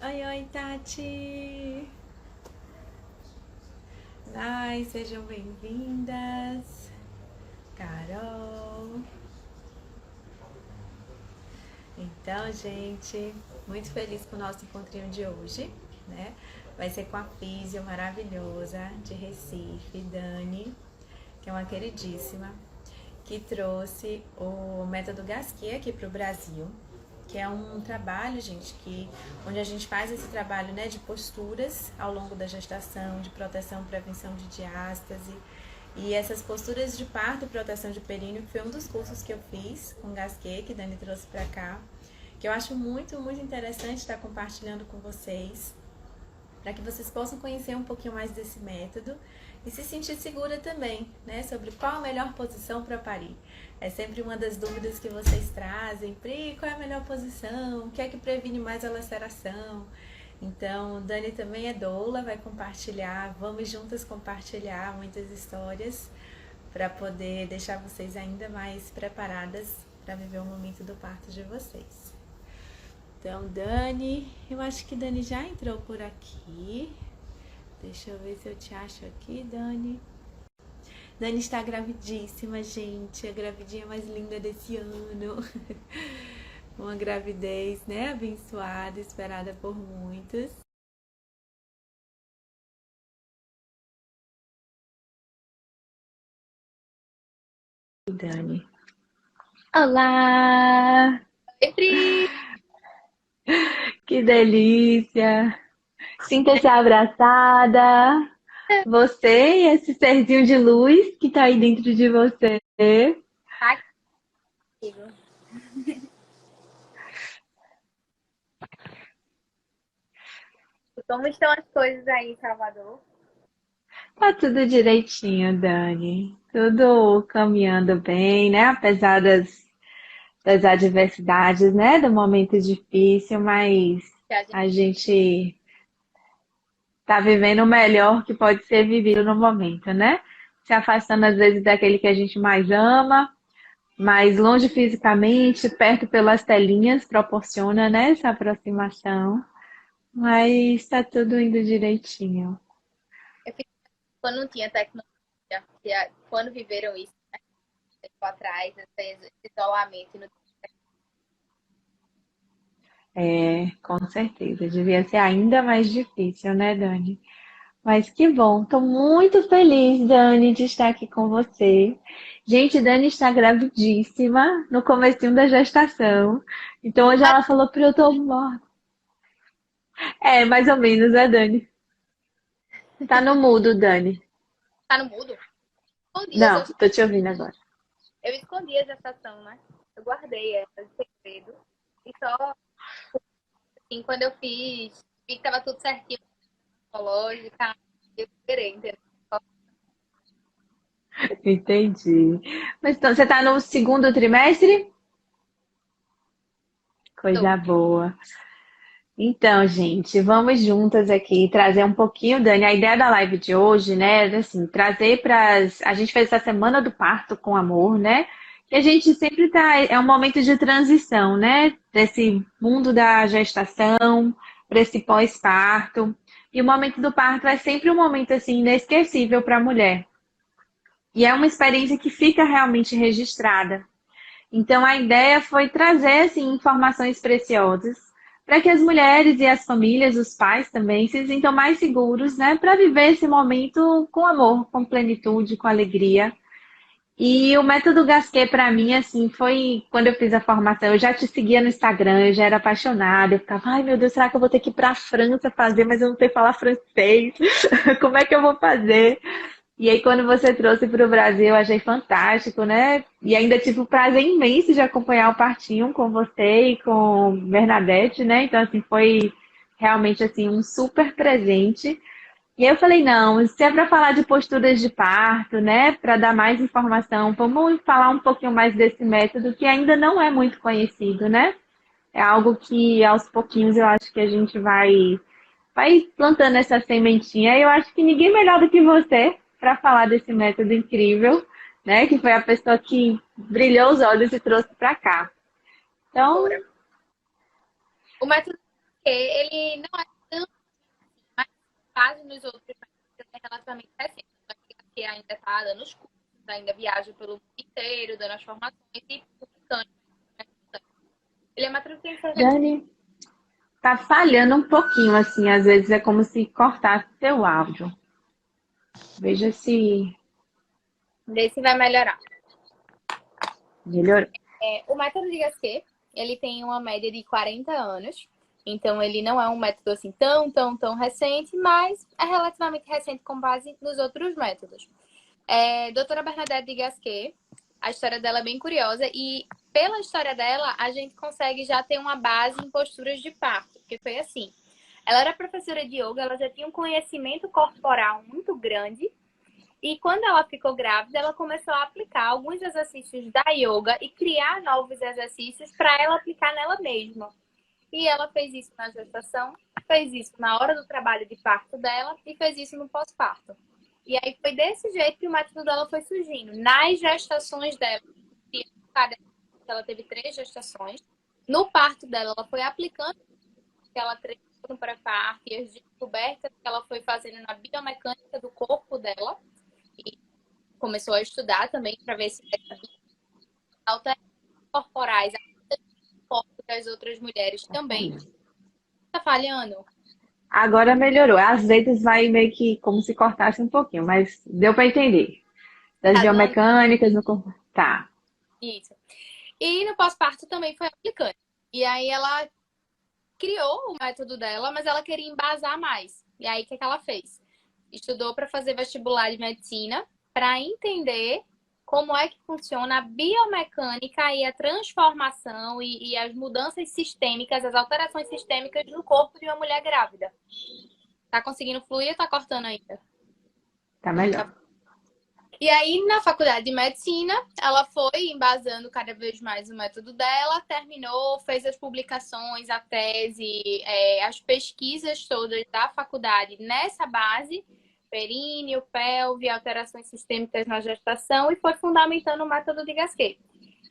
Oi, oi, Tati! Ai, sejam bem-vindas, Carol. Então, gente, muito feliz com o nosso encontrinho de hoje, né? Vai ser com a físio maravilhosa de Recife, Dani, que é uma queridíssima, que trouxe o método Gasquet aqui para o Brasil, que é um trabalho, gente, onde a gente faz esse trabalho, né, de posturas ao longo da gestação, de proteção e prevenção de diástase. E essas posturas de parto e proteção de períneo, que foi um dos cursos que eu fiz com Gasquet, que Dani trouxe para cá, que eu acho muito, muito interessante estar compartilhando com vocês, para que vocês possam conhecer um pouquinho mais desse método e se sentir segura também, né, sobre qual a melhor posição para parir. É sempre uma das dúvidas que vocês trazem, Pri, qual é a melhor posição, o que é que previne mais a laceração? Então, Dani também é doula, vai compartilhar, vamos juntas compartilhar muitas histórias para poder deixar vocês ainda mais preparadas para viver o momento do parto de vocês. Então, Dani, eu acho que Dani já entrou por aqui. Deixa eu ver se eu te acho aqui, Dani. Dani está gravidíssima, gente. A gravidinha mais linda desse ano. Uma gravidez, né, abençoada, esperada por muitos. Dani. Olá! Oi, Pri! Que delícia! Sinta-se abraçada. Você e esse serzinho de luz que tá aí dentro de você. Tá comigo. Como estão as coisas aí em Salvador? Tá tudo direitinho, Dani. Tudo caminhando bem, né? Apesar das adversidades, né? Do momento difícil, mas Que a gente a gente tá vivendo o melhor que pode ser vivido no momento, né? Se afastando às vezes daquele que a gente mais ama, mas longe fisicamente, perto pelas telinhas, proporciona, né, essa aproximação. Mas tá tudo indo direitinho. eu fiz quando não tinha tecnologia, quando viveram isso, né, tempo atrás, esse isolamento. É, com certeza. Devia ser ainda mais difícil, né, Dani? Mas que bom. Tô muito feliz, Dani, de estar aqui com você. Gente, Dani está gravidíssima no comecinho da gestação. Então hoje ela falou para eu tomar. É, mais ou menos, né, Dani? Tá no mudo, Dani. Tá no mudo? Escondi Não, essa, tô te ouvindo agora. eu escondi a gestação, né? Eu guardei ela de segredo. E só assim, quando eu fiz, vi que tava tudo certinho, psicológica, eu esperei, entendeu? Entendi. Mas então, você tá no segundo trimestre? Coisa boa. Então, gente, vamos juntas aqui trazer um pouquinho, Dani, a ideia da live de hoje, né, assim, trazer para a gente fez essa semana do parto com amor, né? E a gente sempre tá, é um momento de transição, né, desse mundo da gestação para esse pós-parto. E o momento do parto é sempre um momento assim inesquecível para a mulher. E é uma experiência que fica realmente registrada. Então, a ideia foi trazer assim, informações preciosas para que as mulheres e as famílias, os pais também, se sintam mais seguros, né, para viver esse momento com amor, com plenitude, com alegria. E o método Gasquet, para mim, assim, foi quando eu fiz a formação. Eu já te seguia no Instagram, eu já era apaixonada. Eu ficava, ai meu Deus, será que eu vou ter que ir para a França fazer, mas eu não sei falar francês? Como é que eu vou fazer? E aí, quando você trouxe para o Brasil, eu achei fantástico, né? E ainda tive o prazer imenso de acompanhar o partinho com você e com Bernadette, né? Então, assim, foi realmente assim um super presente. E aí eu falei, não, se é para falar de posturas de parto, né? Para dar mais informação, vamos falar um pouquinho mais desse método que ainda não é muito conhecido, né? É algo que aos pouquinhos eu acho que a gente vai plantando essa sementinha. E eu acho que ninguém melhor do que você para falar desse método incrível, né? Que foi a pessoa que brilhou os olhos e trouxe para cá. Então, Agora. O método ele não é tão, mas quase nos outros países ele é relativamente recente. Que ainda está dando os cursos, ainda viaja pelo mundo inteiro, dando as formações e publicando. Ele é uma transferência. Dani, tá falhando um pouquinho, assim, às vezes é como se cortasse seu áudio. Veja se Vê se vai melhorar. melhorou. O método de Gasquet, ele tem uma média de 40 anos. Então, ele não é um método assim tão recente, mas é relativamente recente com base nos outros métodos. Doutora Bernadette de Gasquet, a história dela é bem curiosa e pela história dela, a gente consegue já ter uma base em posturas de parto, porque foi assim. Ela era professora de yoga, ela já tinha um conhecimento corporal muito grande e quando ela ficou grávida, ela começou a aplicar alguns exercícios da yoga e criar novos exercícios para ela aplicar nela mesma. E ela fez isso na gestação, fez isso na hora do trabalho de parto dela e fez isso no pós-parto. E aí foi desse jeito que o método dela foi surgindo. Nas gestações dela, ela teve 3 gestações. No parto dela, ela foi aplicando que ela treinou no pré-parto e as descobertas que ela foi fazendo na biomecânica do corpo dela. E começou a estudar também para ver se alterações corporais no corpo das outras mulheres também. Tá falhando? Agora melhorou. Às vezes vai meio que como se cortasse um pouquinho, mas deu para entender. Das Tá dando? biomecânicas no corpo. Tá. Isso. E no pós-parto também foi aplicando. E aí ela criou o método dela, mas ela queria embasar mais. E aí o que ela fez? Estudou para fazer vestibular de medicina para entender como é que funciona a biomecânica e a transformação e as mudanças sistêmicas, as alterações sistêmicas no corpo de uma mulher grávida. Tá conseguindo fluir ou tá cortando ainda? Tá melhor. E aí, na faculdade de medicina, ela foi embasando cada vez mais o método dela, terminou, fez as publicações, a tese, as pesquisas todas da faculdade nessa base, períneo, pelve, alterações sistêmicas na gestação, e foi fundamentando o método de Gasquet.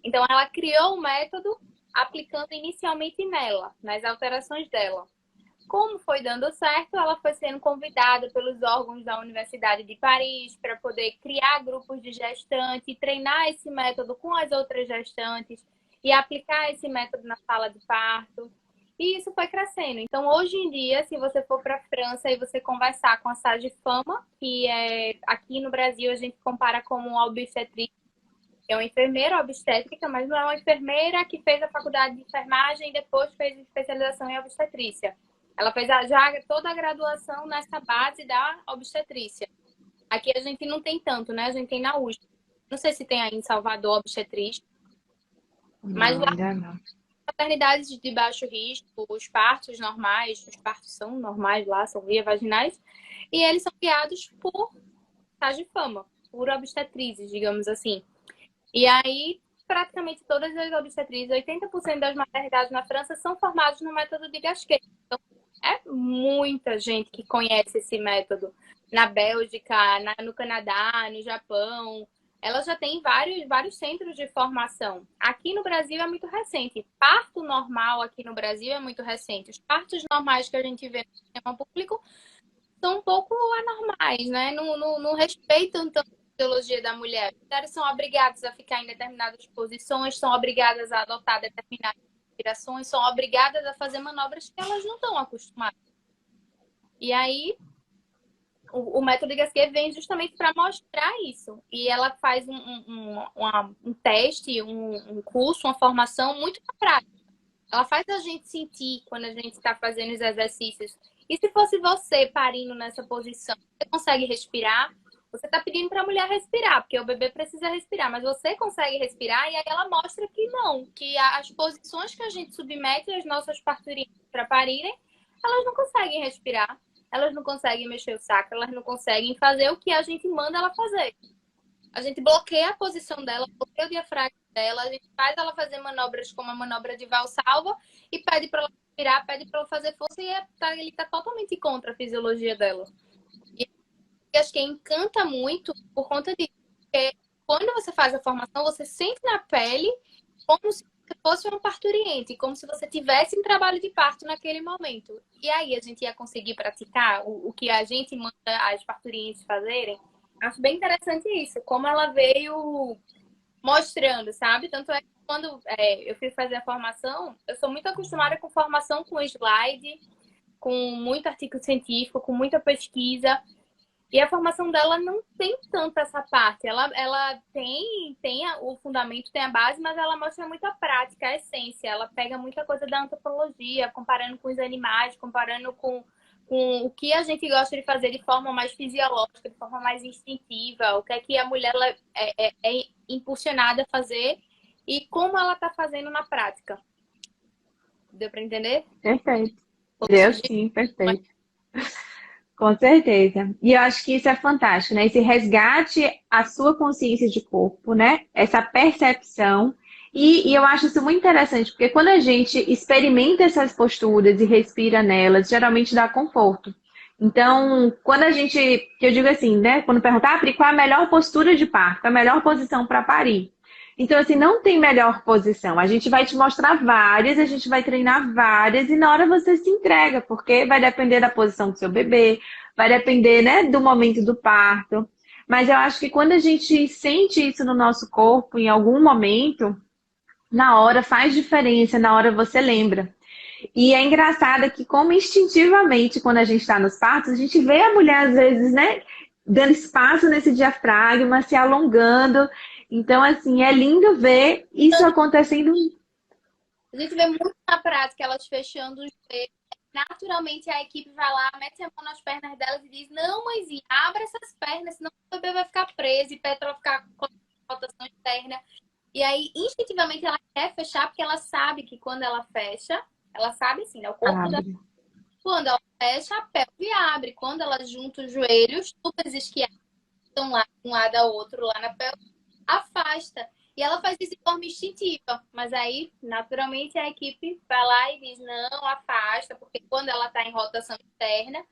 Então, ela criou o método aplicando inicialmente nela, nas alterações dela. Como foi dando certo, ela foi sendo convidada pelos órgãos da Universidade de Paris para poder criar grupos de gestantes, treinar esse método com as outras gestantes e aplicar esse método na sala de parto. E isso foi crescendo. Então, hoje em dia, se você for para a França e você conversar com a sage-femme, que é aqui no Brasil a gente compara como uma obstetriz, é uma enfermeira obstétrica, mas não é uma enfermeira que fez a faculdade de enfermagem e depois fez especialização em obstetrícia. Ela fez já toda a graduação nessa base da obstetrícia. Aqui a gente não tem tanto, né? A gente tem na USP. Não sei se tem aí em Salvador obstetrícia. Mas Não, lá, ainda não. maternidades de baixo risco, os partos normais, os partos são normais lá, são via vaginais, e eles são guiados por sage-femme, por obstetrizes, digamos assim. E aí, praticamente todas as obstetrizes, 80% das maternidades na França são formadas no método de Gasquet. Então, é muita gente que conhece esse método. Na Bélgica, no Canadá, no Japão. Ela já tem vários centros de formação. Aqui no Brasil é muito recente. Parto normal aqui no Brasil é muito recente. Os partos normais que a gente vê no sistema público são um pouco anormais, né? Não respeitam tanto a fisiologia da mulher. As mulheres são obrigadas a ficar em determinadas posições, são obrigadas a adotar determinadas respirações, são obrigadas a fazer manobras que elas não estão acostumadas. E aí, o método Gasquet vem justamente para mostrar isso. E ela faz um teste, um curso, uma formação muito prática. Ela faz a gente sentir quando a gente está fazendo os exercícios. E se fosse você parindo nessa posição, você consegue respirar? Você está pedindo para a mulher respirar, porque o bebê precisa respirar, mas você consegue respirar, e aí ela mostra que não, que as posições que a gente submete as nossas parturientes para parirem, elas não conseguem respirar, elas não conseguem mexer o saco, elas não conseguem fazer o que a gente manda ela fazer. A gente bloqueia a posição dela, bloqueia o diafragma dela, a gente faz ela fazer manobras como a manobra de Valsalva e pede para ela respirar, pede para ela fazer força, e ele está totalmente contra a fisiologia dela. E acho que encanta muito por conta disso. Porque quando você faz a formação, você sente na pele como se se fosse uma parturiente, como se você tivesse em trabalho de parto naquele momento. E aí a gente ia conseguir praticar o que a gente manda as parturientes fazerem. Acho bem interessante isso, como ela veio mostrando, sabe? Tanto é que quando eu fui fazer a formação, eu sou muito acostumada com formação com slide, com muito artigo científico, com muita pesquisa. E a formação dela não tem tanto essa parte. Ela tem o fundamento, tem a base, mas ela mostra muita prática, a essência. Ela pega muita coisa da antropologia, comparando com os animais, comparando com o que a gente gosta de fazer de forma mais fisiológica, de forma mais instintiva, o que é que a mulher é impulsionada a fazer e como ela está fazendo na prática. Deu para entender? Perfeito. Deu sim, perfeito. Com certeza. E eu acho que isso é fantástico, né? Esse resgate à sua consciência de corpo, né? Essa percepção. E eu acho isso muito interessante, porque quando a gente experimenta essas posturas e respira nelas, geralmente dá conforto. Então, quando a gente, que eu digo assim, né? Quando perguntar, Pri, qual é a melhor postura de parto, a melhor posição para parir? Então, assim, não tem melhor posição. A gente vai te mostrar várias, a gente vai treinar várias, e na hora você se entrega, porque vai depender da posição do seu bebê, vai depender, né, do momento do parto. Mas eu acho que quando a gente sente isso no nosso corpo, em algum momento, na hora faz diferença, na hora você lembra. E é engraçado que, como instintivamente, quando a gente está nos partos, a gente vê a mulher, às vezes, né, dando espaço nesse diafragma, se alongando. Então, assim, é lindo ver isso acontecendo. A gente vê muito na prática elas fechando os joelhos. Naturalmente a equipe vai lá, mete a mão nas pernas delas e diz: Não, mãezinha, abre essas pernas, senão o bebê vai ficar preso e Petra vai ficar com rotação externa. E aí, instintivamente, ela quer fechar porque ela sabe que quando ela fecha, ela sabe sim, né? O corpo dela. Abre. Quando ela fecha, a pelve abre. Quando ela junta os joelhos, tubas isquiais estão lá, um lado ao outro, lá na pelve, afasta. E ela faz isso de forma instintiva. Mas aí, naturalmente, a equipe vai lá e diz, não, afasta, porque quando ela está em rotação externa,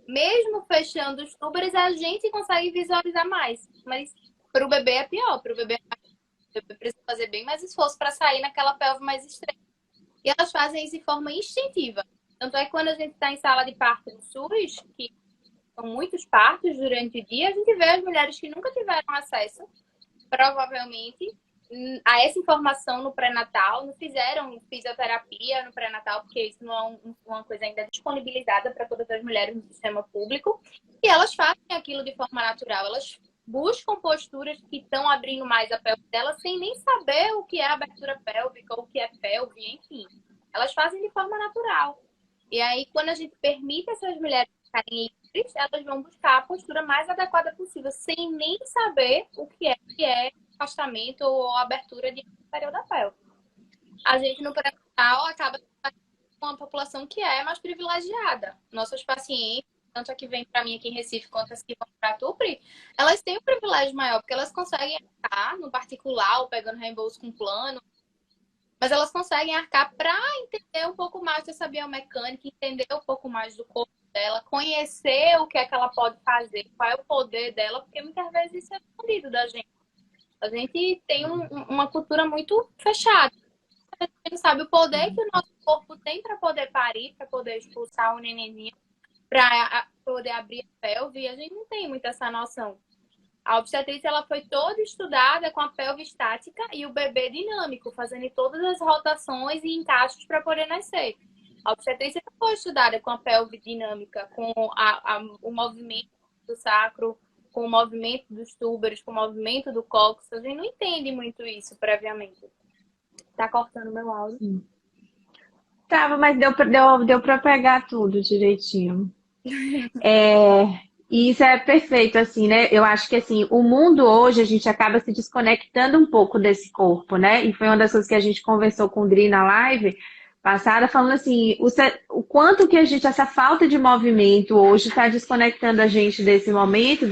mesmo fechando os túbares, a gente consegue visualizar mais. Mas para o bebê é pior. Para o bebê precisa fazer bem mais esforço para sair naquela pelve mais estreita. E elas fazem isso de forma instintiva. Tanto é que quando a gente está em sala de parto do SUS, que são muitos partos durante o dia, a gente vê as mulheres que nunca tiveram acesso, provavelmente, a essa informação no pré-natal, não fizeram fisioterapia no pré-natal, porque isso não é uma coisa ainda disponibilizada para todas as mulheres no sistema público, e elas fazem aquilo de forma natural, elas buscam posturas que estão abrindo mais a pelve delas sem nem saber o que é abertura pélvica, o que é pelve, enfim. Elas fazem de forma natural. E aí, quando a gente permite essas mulheres ficarem livres, elas vão buscar a postura mais adequada possível, sem nem saber o que é afastamento ou abertura de inferior da pelve. A gente no pré-natal acaba com uma população que é mais privilegiada. Nossas pacientes, tanto a que vem para mim aqui em Recife quanto as que vão para a Tupri, elas têm um privilégio maior, porque elas conseguem arcar no particular ou pegando reembolso com plano, mas elas conseguem arcar para entender um pouco mais dessa biomecânica, entender um pouco mais do corpo dela, conhecer o que é que ela pode fazer, qual é o poder dela, porque muitas vezes isso é escondido da gente. A gente tem uma cultura muito fechada. A gente não sabe o poder que o nosso corpo tem para poder parir, para poder expulsar o nenenzinho, para poder abrir a pelve, e a gente não tem muito essa noção. A obstetrícia ela foi toda estudada com a pelve estática e o bebê dinâmico, fazendo todas as rotações e encaixes para poder nascer. A obstetrícia não foi estudada com a pelve dinâmica, com o movimento do sacro, com o movimento dos túbaros, com o movimento do cóccix. A gente não entende muito isso previamente. Tá cortando meu áudio. Tava, mas deu para pegar tudo direitinho. E isso é perfeito, assim, né? Eu acho que, assim, o mundo hoje, a gente acaba se desconectando um pouco desse corpo, né? E foi uma das coisas que a gente conversou com o Dri na live passada, falando assim, o quanto que a gente, essa falta de movimento hoje está desconectando a gente desse momento,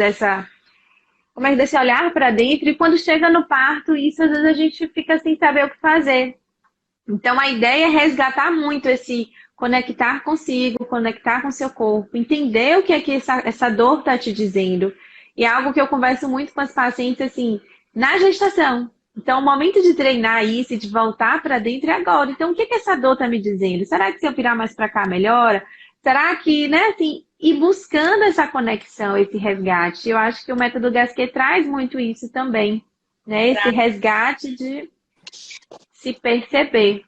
como é que desse olhar para dentro, e quando chega no parto, isso às vezes a gente fica sem saber o que fazer. Então, a ideia é resgatar muito esse conectar consigo, conectar com seu corpo, entender o que é que essa dor está te dizendo. E é algo que eu converso muito com as pacientes, assim, na gestação. Então, o momento de treinar isso e de voltar para dentro é agora. Então, o que que essa dor está me dizendo? Será que se eu virar mais para cá melhora? Será que, né, assim, e buscando essa conexão, esse resgate? Eu acho que o método Gasquet traz muito isso também, né? Esse resgate de se perceber.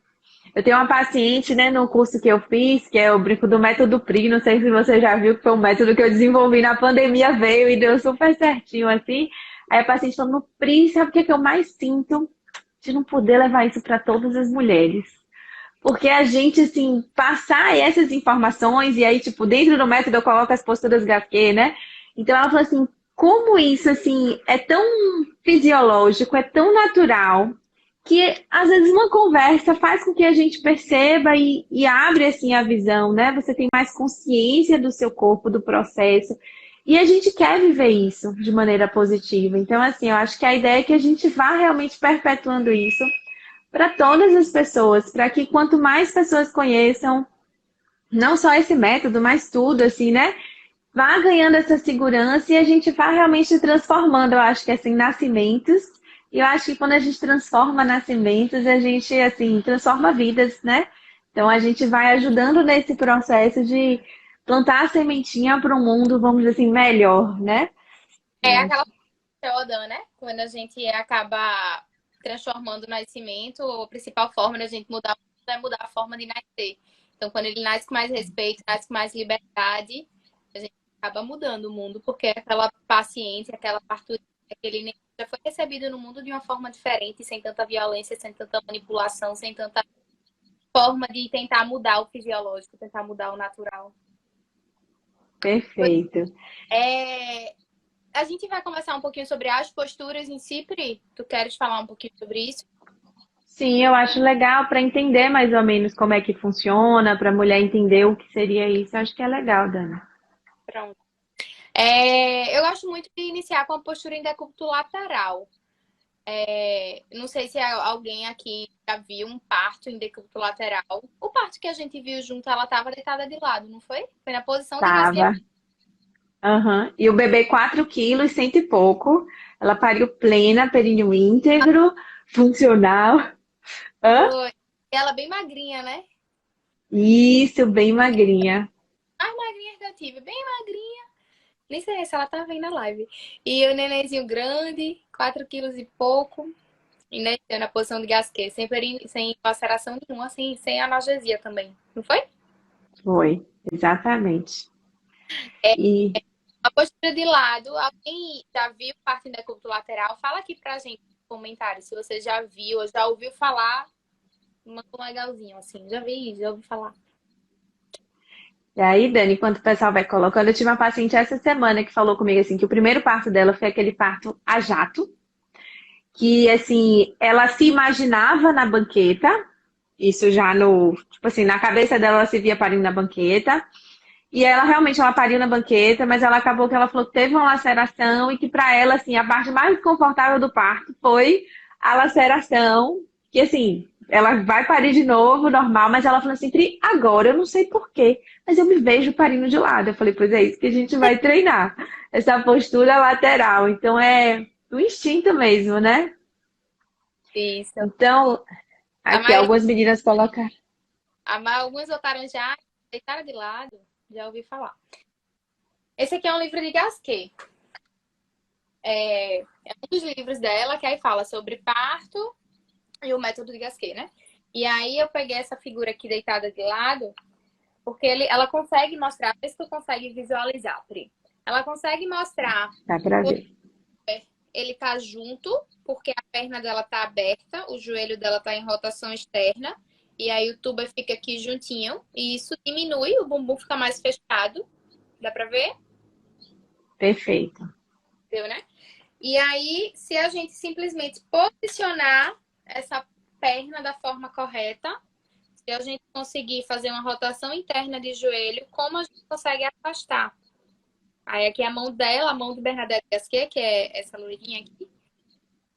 Eu tenho uma paciente, né, no curso que eu fiz, que é o brinco do método PRI, não sei se você já viu, que foi um método que eu desenvolvi na pandemia, veio e deu super certinho, assim. Aí a paciente falou, no PRI, sabe o que é que eu mais sinto? De não poder levar isso para todas as mulheres. Porque a gente, assim, passar essas informações, e aí, tipo, dentro do método eu coloco as posturas Gasquet, né? Então ela falou assim, como isso, assim, é tão fisiológico, é tão natural, que às vezes uma conversa faz com que a gente perceba e abre, assim, a visão, né? Você tem mais consciência do seu corpo, do processo. E a gente quer viver isso de maneira positiva. Então, assim, eu acho que a ideia é que a gente vá realmente perpetuando isso para todas as pessoas, para que quanto mais pessoas conheçam, não só esse método, mas tudo, assim, né? Vá ganhando essa segurança e a gente vá realmente transformando, eu acho que assim, nascimentos. E eu acho que quando a gente transforma nascimentos, a gente, assim, transforma vidas, né? Então a gente vai ajudando nesse processo de plantar a sementinha para um mundo, vamos dizer assim, melhor, né? Eu É acho. aquela Sheldon, né? Quando a gente acaba transformando o nascimento, a principal forma da gente mudar o mundo é mudar a forma de nascer. Então, quando ele nasce com mais respeito, nasce com mais liberdade, a gente acaba mudando o mundo, porque aquela paciência, aquela parturinha, aquele neném já foi recebido no mundo de uma forma diferente, sem tanta violência, sem tanta manipulação, sem tanta forma de tentar mudar o fisiológico, tentar mudar o natural. Perfeito. É, a gente vai conversar um pouquinho sobre as posturas em si, Pri. Tu queres falar um pouquinho sobre isso? Sim, eu acho legal para entender mais ou menos como é que funciona, para a mulher entender o que seria isso. Eu acho que é legal, Dani. Pronto. Eu gosto muito de iniciar com a postura em decúbito lateral. Não sei se alguém aqui já viu um parto em decúbito lateral. O parto que a gente viu junto, ela estava deitada de lado, não foi? Foi na posição de Gasquet. Tava. Aham. E o bebê 4 quilos, cento e pouco. Ela pariu plena, períneo íntegro, funcional. Hã? Foi. Ela bem magrinha, né? Isso, bem magrinha. Mais magrinha que eu tive, bem magrinha. Nem sei se ela tá vendo a live. E o nenenzinho grande, 4 quilos e pouco. E né, na posição de Gasquet, sem laceração nenhuma, sem analgesia também. Não foi? Foi, exatamente. É, E a postura de lado, alguém já viu parte da decúbito lateral? Fala aqui pra gente nos comentários se você já viu ou já ouviu falar. Manda um legalzinho, assim. Já ouvi falar. E aí, Dani, enquanto o pessoal vai colocando, eu tive uma paciente essa semana que falou comigo assim que o primeiro parto dela foi aquele parto a jato, que assim, ela se imaginava na banqueta, isso já no, tipo assim, na cabeça dela ela se via parindo na banqueta. E ela realmente ela pariu na banqueta, mas ela acabou que ela falou que teve uma laceração e que para ela assim, a parte mais desconfortável do parto foi a laceração, que assim, ela vai parir de novo, normal, mas ela falou assim, Pri, agora eu não sei por quê, mas eu me vejo parindo de lado. Eu falei, pois é isso que a gente vai treinar, essa postura lateral. Então é o instinto mesmo, né? Isso. Então, A aqui maioria, algumas meninas colocaram. alguns votaram já, deitaram de lado, já ouvi falar. Esse aqui é um livro de Gasquet. É um dos livros dela que aí fala sobre parto e o método de Gasquet, né? E aí eu peguei essa figura aqui deitada de lado, porque ela consegue mostrar, vê se tu consegue visualizar, Pri. Ela consegue mostrar Dá pra ver. ele tá junto, porque a perna dela tá aberta, o joelho dela tá em rotação externa, e aí o tubo fica aqui juntinho, e isso diminui, o bumbum fica mais fechado. Dá pra ver? Perfeito. Deu, né? E aí, se a gente simplesmente posicionar essa perna da forma correta, se a gente conseguir fazer uma rotação interna de joelho, como a gente consegue afastar? Aí aqui a mão dela, a mão de Bernadette Gasquet, que é essa loirinha aqui,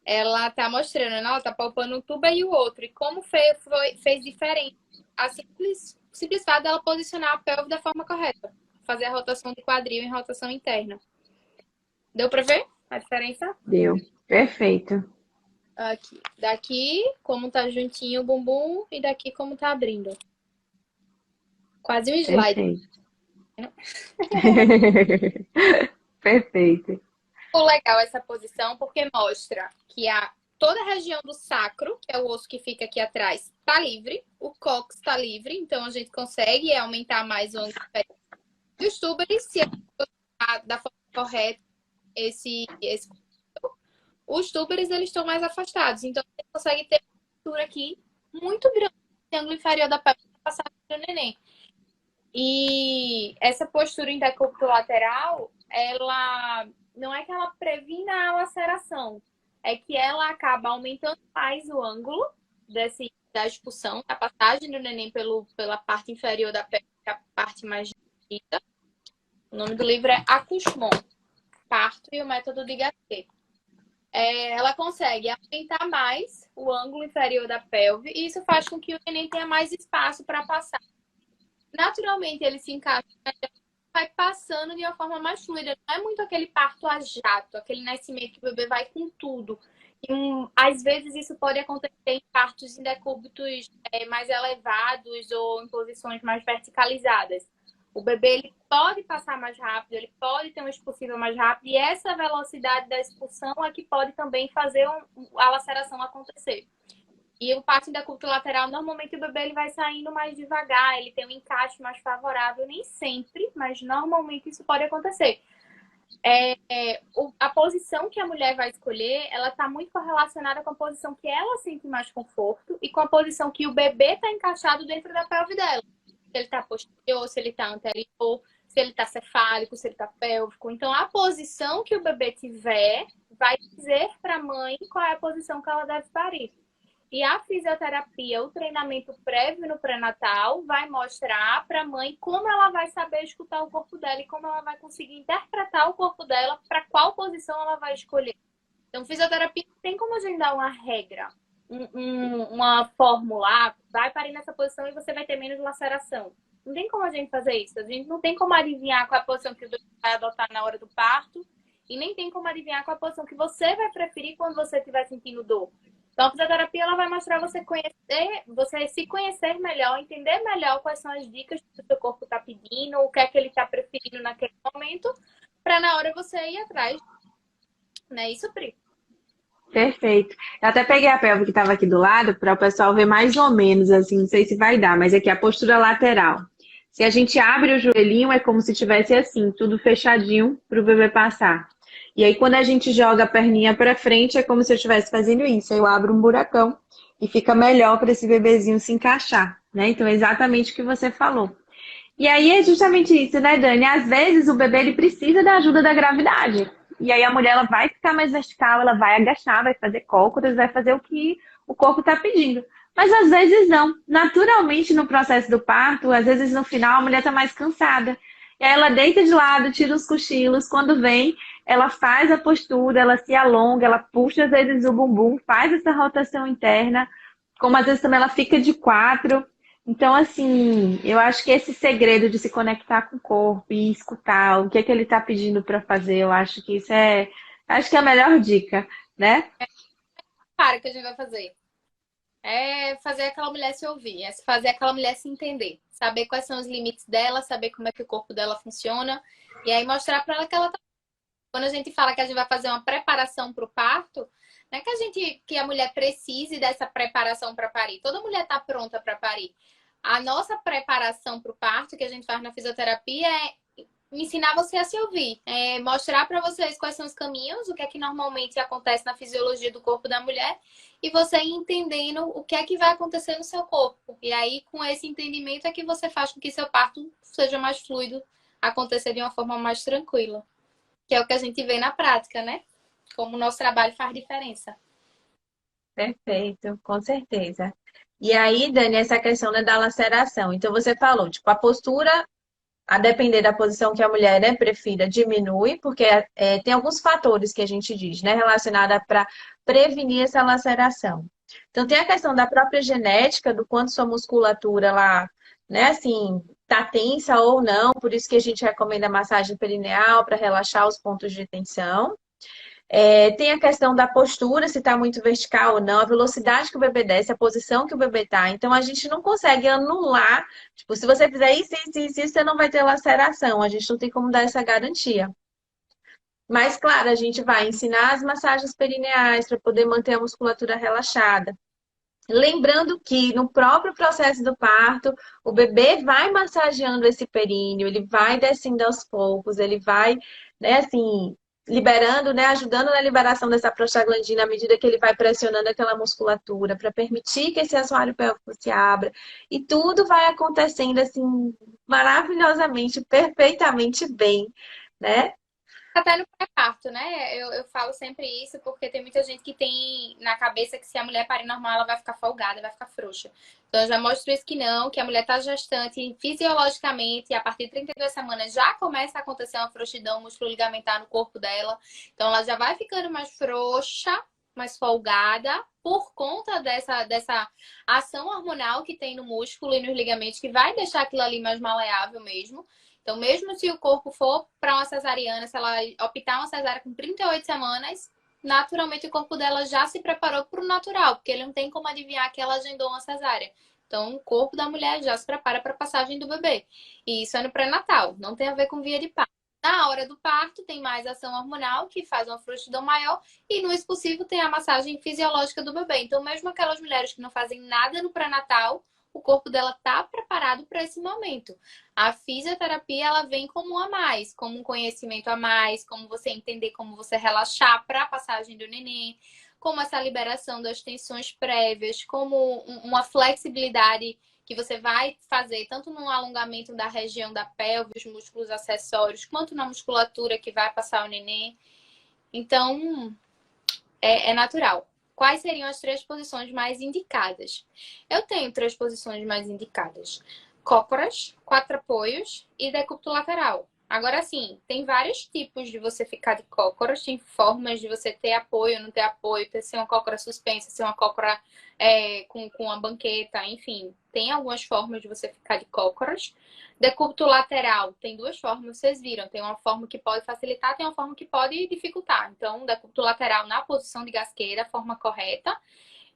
ela tá mostrando, né? Ela tá palpando um tubo e o outro. E como fez diferente. A simples fato dela posicionar a pelve da forma correta. Fazer a rotação de quadril em rotação interna. Deu pra ver a diferença? Deu. Perfeito. Aqui. Daqui, como tá juntinho o bumbum, e daqui como tá abrindo. Quase um slide. Perfeito. Perfeito. Ficou legal essa posição porque mostra que toda a região do sacro, que é o osso que fica aqui atrás, tá livre. O cóccix tá livre, então a gente consegue aumentar mais o ângulo. E os túbares, se da forma correta, os túbares eles estão mais afastados. Então você consegue ter uma postura aqui muito grande, no ângulo inferior da perna para passar para o neném. E essa postura em decúbito lateral, ela não é que ela previna a laceração, é que ela acaba aumentando mais o ângulo da expulsão, da passagem do neném pela parte inferior da perna, que é a parte mais direita. O nome do livro é Accouchement, Parto e o Método de Gasquet. Ela consegue aumentar mais o ângulo inferior da pelve e isso faz com que o neném tenha mais espaço para passar. Naturalmente ele se encaixa, vai passando de uma forma mais fluida. Não é muito aquele parto a jato, aquele nascimento que o bebê vai com tudo. E, às vezes isso pode acontecer em partos em decúbitos mais elevados ou em posições mais verticalizadas. O bebê ele pode passar mais rápido, ele pode ter uma expulsiva mais rápida, e essa velocidade da expulsão é que pode também fazer a laceração acontecer. E o parto em decúbito lateral, normalmente o bebê ele vai saindo mais devagar, ele tem um encaixe mais favorável, nem sempre, mas normalmente isso pode acontecer. A posição que a mulher vai escolher, ela está muito correlacionada com a posição que ela sente mais conforto e com a posição que o bebê está encaixado dentro da pelve dela. Se ele está posterior, se ele está anterior, se ele está cefálico, se ele está pélvico. Então, a posição que o bebê tiver vai dizer para a mãe qual é a posição que ela deve parir. E a fisioterapia, o treinamento prévio no pré-natal, vai mostrar para a mãe como ela vai saber escutar o corpo dela e como ela vai conseguir interpretar o corpo dela para qual posição ela vai escolher. Então, fisioterapia não tem como a gente dar uma regra, uma fórmula, vai parir nessa posição e você vai ter menos laceração. Não tem como a gente fazer isso. A gente não tem como adivinhar qual é a posição que o bebê vai adotar na hora do parto e nem tem como adivinhar qual é a posição que você vai preferir quando você estiver sentindo dor. Então, a fisioterapia ela vai mostrar você se conhecer melhor, entender melhor quais são as dicas que o seu corpo está pedindo, o que é que ele está preferindo naquele momento, para na hora você ir atrás. Não é isso, Pri? Perfeito. Eu até peguei a pelve que estava aqui do lado para o pessoal ver mais ou menos, assim, não sei se vai dar, mas aqui a postura lateral. Se a gente abre o joelhinho, é como se tivesse assim, tudo fechadinho para o bebê passar. E aí, quando a gente joga a perninha para frente, é como se eu estivesse fazendo isso. Aí eu abro um buracão e fica melhor para esse bebezinho se encaixar, né? Então, é exatamente o que você falou. E aí é justamente isso, né, Dani? Às vezes o bebê ele precisa da ajuda da gravidade. E aí a mulher ela vai ficar mais vertical, ela vai agachar, vai fazer cócoras, vai fazer o que o corpo está pedindo. Mas às vezes não. Naturalmente no processo do parto, às vezes no final a mulher está mais cansada. E aí ela deita de lado, tira os cochilos. Quando vem, ela faz a postura, ela se alonga, ela puxa às vezes o bumbum, faz essa rotação interna. Como às vezes também ela fica de quatro. Então, assim, eu acho que esse segredo de se conectar com o corpo e escutar o que é que ele está pedindo para fazer, eu acho que acho que é a melhor dica, né? Para que a gente vai fazer. É fazer aquela mulher se ouvir, é fazer aquela mulher se entender, saber quais são os limites dela, saber como é que o corpo dela funciona e aí mostrar para ela que ela tá. Quando a gente fala que a gente vai fazer uma preparação para o parto, não é que a mulher precise dessa preparação para parir. Toda mulher está pronta para parir. A nossa preparação para o parto que a gente faz na fisioterapia é ensinar você a se ouvir, mostrar para vocês quais são os caminhos, o que é que normalmente acontece na fisiologia do corpo da mulher e você entendendo o que é que vai acontecer no seu corpo. E aí, com esse entendimento, é que você faz com que seu parto seja mais fluido, acontecer de uma forma mais tranquila. Que é o que a gente vê na prática, né? Como o nosso trabalho faz diferença. Perfeito, com certeza. E aí, Dani, essa questão, né, da laceração. Então, você falou, tipo, a postura, a depender da posição que a mulher, né, prefira, diminui, porque tem alguns fatores que a gente diz, né, relacionada para prevenir essa laceração. Então, tem a questão da própria genética, do quanto sua musculatura lá, né, assim, tá tensa ou não, por isso que a gente recomenda massagem perineal para relaxar os pontos de tensão. Tem a questão da postura, se está muito vertical ou não, a velocidade que o bebê desce, a posição que o bebê está. Então, a gente não consegue anular. Tipo, se você fizer isso, você não vai ter laceração. A gente não tem como dar essa garantia. Mas, claro, a gente vai ensinar as massagens perineais para poder manter a musculatura relaxada. Lembrando que no próprio processo do parto, o bebê vai massageando esse períneo, ele vai descendo aos poucos, ele vai, né, assim, liberando, né, ajudando na liberação dessa prostaglandina à medida que ele vai pressionando aquela musculatura para permitir que esse assoalho pélvico se abra. E tudo vai acontecendo assim maravilhosamente, perfeitamente bem, né? Até no pré-parto, né? Eu falo sempre isso porque tem muita gente que tem na cabeça que se a mulher parir normal, ela vai ficar folgada, vai ficar frouxa. Então, eu já mostro isso que a mulher tá gestante fisiologicamente, e a partir de 32 semanas já começa a acontecer uma frouxidão musculo-ligamentar no corpo dela. Então, ela já vai ficando mais frouxa, mais folgada, por conta dessa ação hormonal que tem no músculo e nos ligamentos, que vai deixar aquilo ali mais maleável mesmo. Então, mesmo se o corpo for para uma cesariana, se ela optar uma cesárea com 38 semanas, naturalmente o corpo dela já se preparou para o natural, porque ele não tem como adivinhar que ela agendou uma cesárea. Então, o corpo da mulher já se prepara para a passagem do bebê. E isso é no pré-natal, não tem a ver com via de parto. Na hora do parto, tem mais ação hormonal, que faz uma frouxidão maior, e no expulsivo tem a massagem fisiológica do bebê. Então, mesmo aquelas mulheres que não fazem nada no pré-natal, o corpo dela está preparado para esse momento. A fisioterapia, ela vem como um a mais, como um conhecimento a mais, como você entender como você relaxar para a passagem do neném, como essa liberação das tensões prévias, como uma flexibilidade que você vai fazer tanto no alongamento da região da pelve, os músculos acessórios, quanto na musculatura que vai passar o neném. Então, é natural. Quais seriam as 3 posições mais indicadas? Eu tenho 3 posições mais indicadas: cócoras, 4 apoios e decúbito lateral. Agora sim, tem vários tipos de você ficar de cócoras, tem formas de você ter apoio, não ter apoio, ter ser uma cócora suspensa, ser uma cócora com a banqueta, enfim. Tem algumas formas de você ficar de cócoras. Decúbito lateral, tem 2 formas, vocês viram. Tem uma forma que pode facilitar, tem uma forma que pode dificultar. Então, decúbito lateral na posição de gasqueira, forma correta.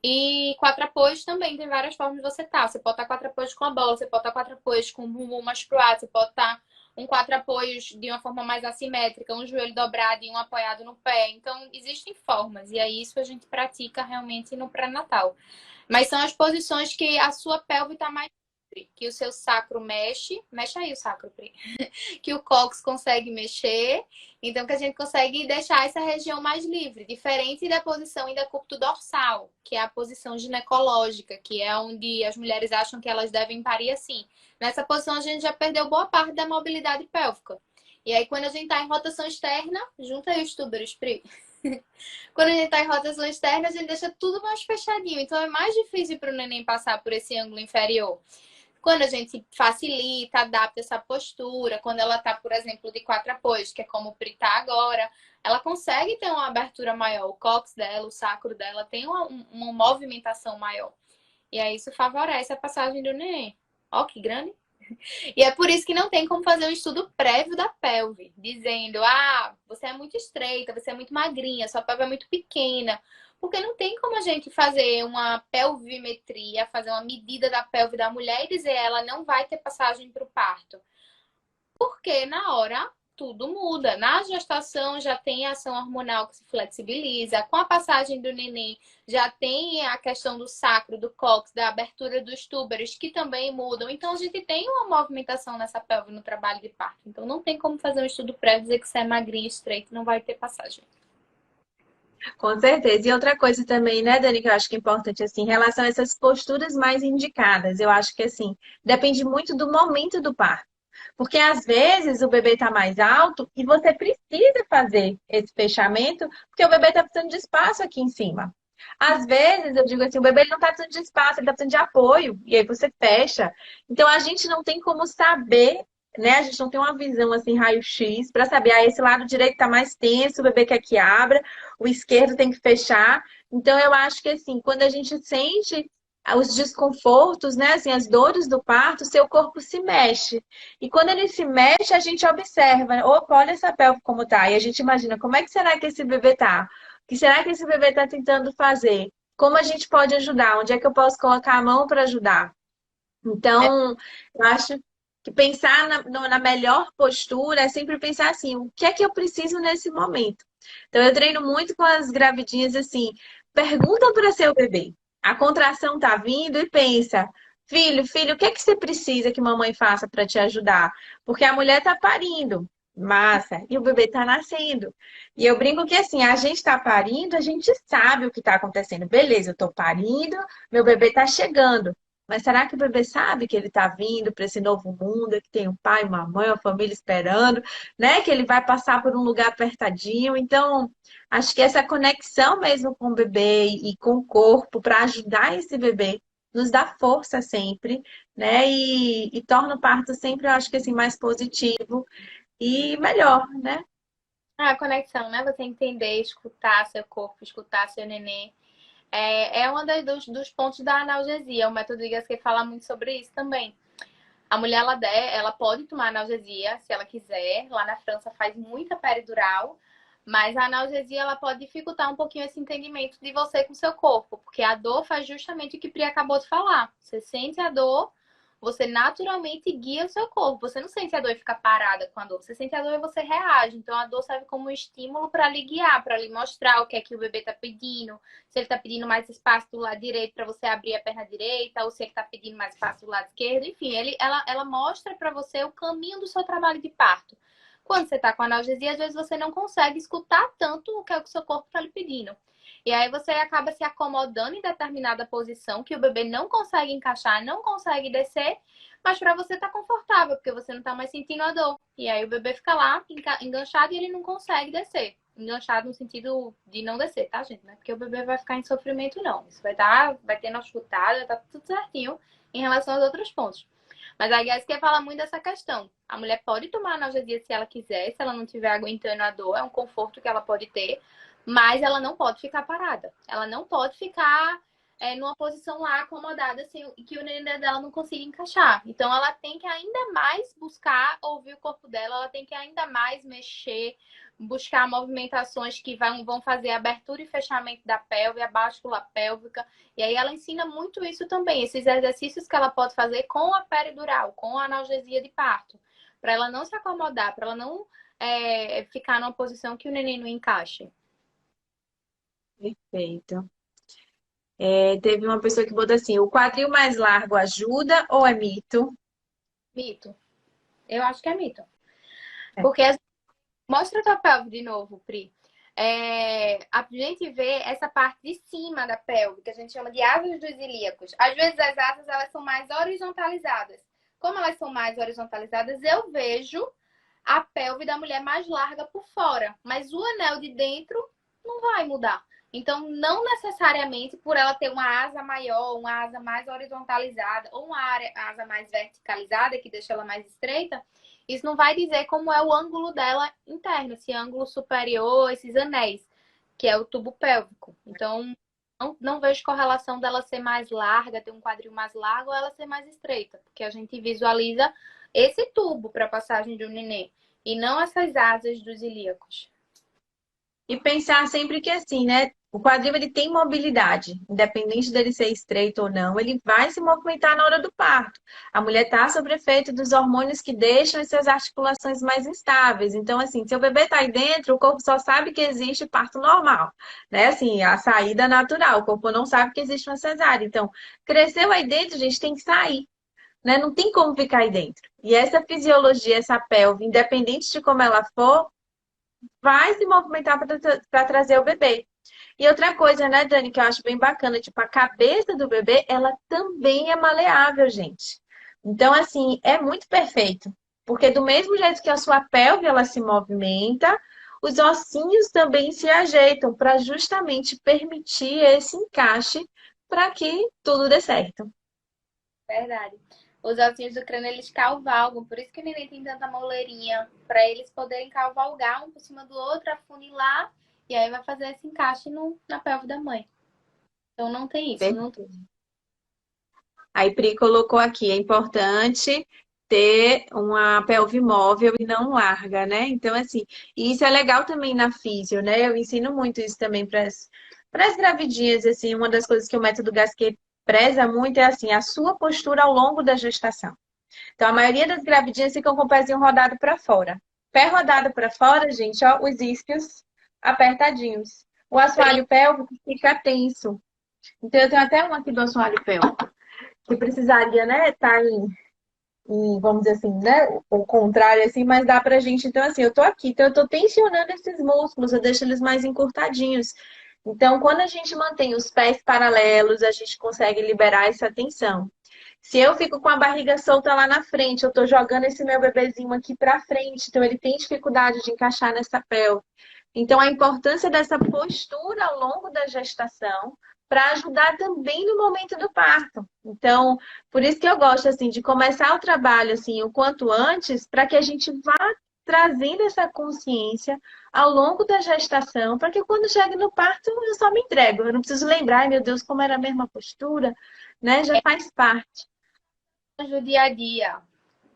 E 4 apoios também, tem várias formas de você estar. Você pode estar 4 apoios com a bola, você pode estar 4 apoios com o bumbum mais pro lado, você pode estar 4 apoios de uma forma mais assimétrica, um joelho dobrado e um apoiado no pé. Então, existem formas. E é isso que a gente pratica realmente no pré-natal. Mas são as posições que a sua pelve está mais livre, que o seu sacro mexe. Mexe aí o sacro, Pri. Que o cóccix consegue mexer. Então, que a gente consegue deixar essa região mais livre. Diferente da posição em decúbito dorsal, que é a posição ginecológica, que é onde as mulheres acham que elas devem parir assim. Nessa posição, a gente já perdeu boa parte da mobilidade pélvica. E aí, quando a gente está em rotação externa, junta aí os túbaros, Pri. Quando a gente está em rotação externa, a gente deixa tudo mais fechadinho. Então, é mais difícil para o neném passar por esse ângulo inferior. Quando a gente facilita, adapta essa postura, quando ela está, por exemplo, de 4 apoios, que é como o Pri tá agora, ela consegue ter uma abertura maior. O cóccix dela, o sacro dela tem uma movimentação maior. E aí isso favorece a passagem do neném. Ó, que grande. E é por isso que não tem como fazer um estudo prévio da pelve, dizendo, você é muito estreita, você é muito magrinha, sua pelve é muito pequena. Porque não tem como a gente fazer uma pelvimetria, fazer uma medida da pelve da mulher e dizer ela não vai ter passagem para o parto. Porque na hora tudo muda. Na gestação já tem a ação hormonal que se flexibiliza. Com a passagem do neném já tem a questão do sacro, do cóccix, da abertura dos túbaros que também mudam. Então a gente tem uma movimentação nessa pelve no trabalho de parto. Então não tem como fazer um estudo prévio dizer que você é magrinho, estreito, não vai ter passagem. Com certeza. E outra coisa também, né, Dani, que eu acho que é importante, assim, em relação a essas posturas mais indicadas, eu acho que, assim, depende muito do momento do parto. Porque, às vezes, o bebê está mais alto e você precisa fazer esse fechamento, porque o bebê está precisando de espaço aqui em cima. Às vezes, eu digo assim, o bebê ele não está precisando de espaço, ele está precisando de apoio, e aí você fecha. Então, a gente não tem como saber, né? A gente não tem uma visão, assim, raio-x, para saber, esse lado direito está mais tenso, o bebê quer que abra, o esquerdo tem que fechar. Então, eu acho que, assim, quando a gente sente os desconfortos, né, assim, as dores do parto, seu corpo se mexe. E quando ele se mexe, a gente observa, né? Opa, olha essa pelve como tá. E a gente imagina, como é que será que esse bebê tá? O que será que esse bebê tá tentando fazer? Como a gente pode ajudar? Onde é que eu posso colocar a mão para ajudar? Então, eu acho que pensar na melhor postura é sempre pensar assim, o que é que eu preciso nesse momento? Então, eu treino muito com as gravidinhas assim, pergunta para seu bebê. A contração tá vindo e pensa, filho, o que é que você precisa que mamãe faça para te ajudar? Porque a mulher tá parindo, massa, e o bebê tá nascendo. E eu brinco que assim, a gente tá parindo, a gente sabe o que tá acontecendo. Beleza, eu tô parindo, meu bebê tá chegando. Mas será que o bebê sabe que ele está vindo para esse novo mundo, que tem um pai, uma mãe, uma família esperando, né? Que ele vai passar por um lugar apertadinho. Então, acho que essa conexão mesmo com o bebê e com o corpo para ajudar esse bebê nos dá força sempre, né? E torna o parto sempre, eu acho que assim, mais positivo e melhor, né? A conexão, né? Você entender, escutar seu corpo, escutar seu neném. É um dos pontos da analgesia. O método Igas fala muito sobre isso também. A mulher, ela pode tomar analgesia se ela quiser. Lá na França faz muita peridural. Mas a analgesia, ela pode dificultar um pouquinho esse entendimento de você com o seu corpo. Porque a dor faz justamente o que a Pri acabou de falar. Você sente a dor, você naturalmente guia o seu corpo. Você não sente a dor e fica parada com a dor. Você sente a dor e você reage. Então a dor serve como um estímulo para lhe guiar, para lhe mostrar o que é que o bebê está pedindo. Se ele está pedindo mais espaço do lado direito para você abrir a perna direita, ou se ele está pedindo mais espaço do lado esquerdo. Enfim, ela mostra para você o caminho do seu trabalho de parto. Quando você está com analgesia, às vezes você não consegue escutar tanto o que é o seu corpo está lhe pedindo. E aí você acaba se acomodando em determinada posição que o bebê não consegue encaixar, não consegue descer, mas para você tá confortável, porque você não tá mais sentindo a dor. E aí o bebê fica lá enganchado e ele não consegue descer. Enganchado no sentido de não descer, tá, gente? Não é porque o bebê vai ficar em sofrimento, não. Isso vai ter na chutada, vai tá tudo certinho em relação aos outros pontos. Mas a Jéssica fala muito dessa questão. A mulher pode tomar analgesia se ela quiser, se ela não estiver aguentando a dor, é um conforto que ela pode ter, mas ela não pode ficar parada. Ela não pode ficar numa posição lá acomodada, assim, que o neném dela não consiga encaixar. Então ela tem que ainda mais buscar ouvir o corpo dela, ela tem que ainda mais mexer, buscar movimentações que vão fazer abertura e fechamento da pelve, a báscula pélvica. E aí ela ensina muito isso também, esses exercícios que ela pode fazer com a peridural, com a analgesia de parto, para ela não se acomodar, para ela não ficar numa posição que o neném não encaixe. Perfeito. Teve uma pessoa que botou assim: o quadril mais largo ajuda ou é mito? Mito. Eu acho que é mito. É. Porque mostra a tua pelve de novo, Pri. A gente vê essa parte de cima da pelve, que a gente chama de asas dos ilíacos. Às vezes as asas elas são mais horizontalizadas. Como elas são mais horizontalizadas, eu vejo a pelve da mulher mais larga por fora, mas o anel de dentro não vai mudar. Então, não necessariamente por ela ter uma asa maior, uma asa mais horizontalizada ou uma asa mais verticalizada, que deixa ela mais estreita, isso não vai dizer como é o ângulo dela interno, esse ângulo superior, esses anéis, que é o tubo pélvico. Então, não vejo correlação dela ser mais larga, ter um quadril mais largo ou ela ser mais estreita, porque a gente visualiza esse tubo para a passagem de um neném e não essas asas dos ilíacos. E pensar sempre que assim, né? O quadril ele tem mobilidade, independente dele ser estreito ou não, ele vai se movimentar na hora do parto. A mulher está sob efeito dos hormônios que deixam essas articulações mais instáveis. Então, assim, se o bebê está aí dentro, o corpo só sabe que existe parto normal, né? Assim, a saída natural. O corpo não sabe que existe uma cesárea. Então, cresceu aí dentro, a gente tem que sair, né? Não tem como ficar aí dentro. E essa fisiologia, essa pelve, independente de como ela for, vai se movimentar para trazer o bebê. E outra coisa, né, Dani, que eu acho bem bacana, tipo, a cabeça do bebê, ela também é maleável, gente. Então, assim, é muito perfeito. Porque do mesmo jeito que a sua pelve, ela se movimenta, os ossinhos também se ajeitam para justamente permitir esse encaixe para que tudo dê certo. Verdade. Os ossinhos do crânio, eles cavalgam, por isso que o neném tem tanta moleirinha, para eles poderem cavalgar um por cima do outro, afunilar, e aí vai fazer esse encaixe na pelve da mãe. Então não tem isso, não Perfeito. Aí Pri colocou aqui, é importante ter uma pelve móvel e não larga, né? Então, assim, e isso é legal também na físio, né? Eu ensino muito isso também para as gravidinhas, assim, uma das coisas que o método Gasquet preza muito é assim, a sua postura ao longo da gestação. Então, a maioria das gravidinhas ficam com o pezinho rodado para fora. Pé rodado para fora, gente, ó, os isquios apertadinhos. O assoalho pélvico fica tenso. Então, eu tenho até um aqui do assoalho pélvico, que precisaria, né, estar vamos dizer assim, né, o contrário, assim, mas dá pra gente. Então, assim, eu tô aqui, então eu tô tensionando esses músculos, eu deixo eles mais encurtadinhos. Então, quando a gente mantém os pés paralelos, a gente consegue liberar essa tensão. Se eu fico com a barriga solta lá na frente, eu tô jogando esse meu bebezinho aqui pra frente, então ele tem dificuldade de encaixar nessa pelve. Então, a importância dessa postura ao longo da gestação para ajudar também no momento do parto. Então, por isso que eu gosto assim de começar o trabalho assim o quanto antes, para que a gente vá trazendo essa consciência ao longo da gestação, para que quando chegue no parto eu só me entrego, eu não preciso lembrar, ai meu Deus, como era a mesma postura, né? Já faz parte. Do dia a dia.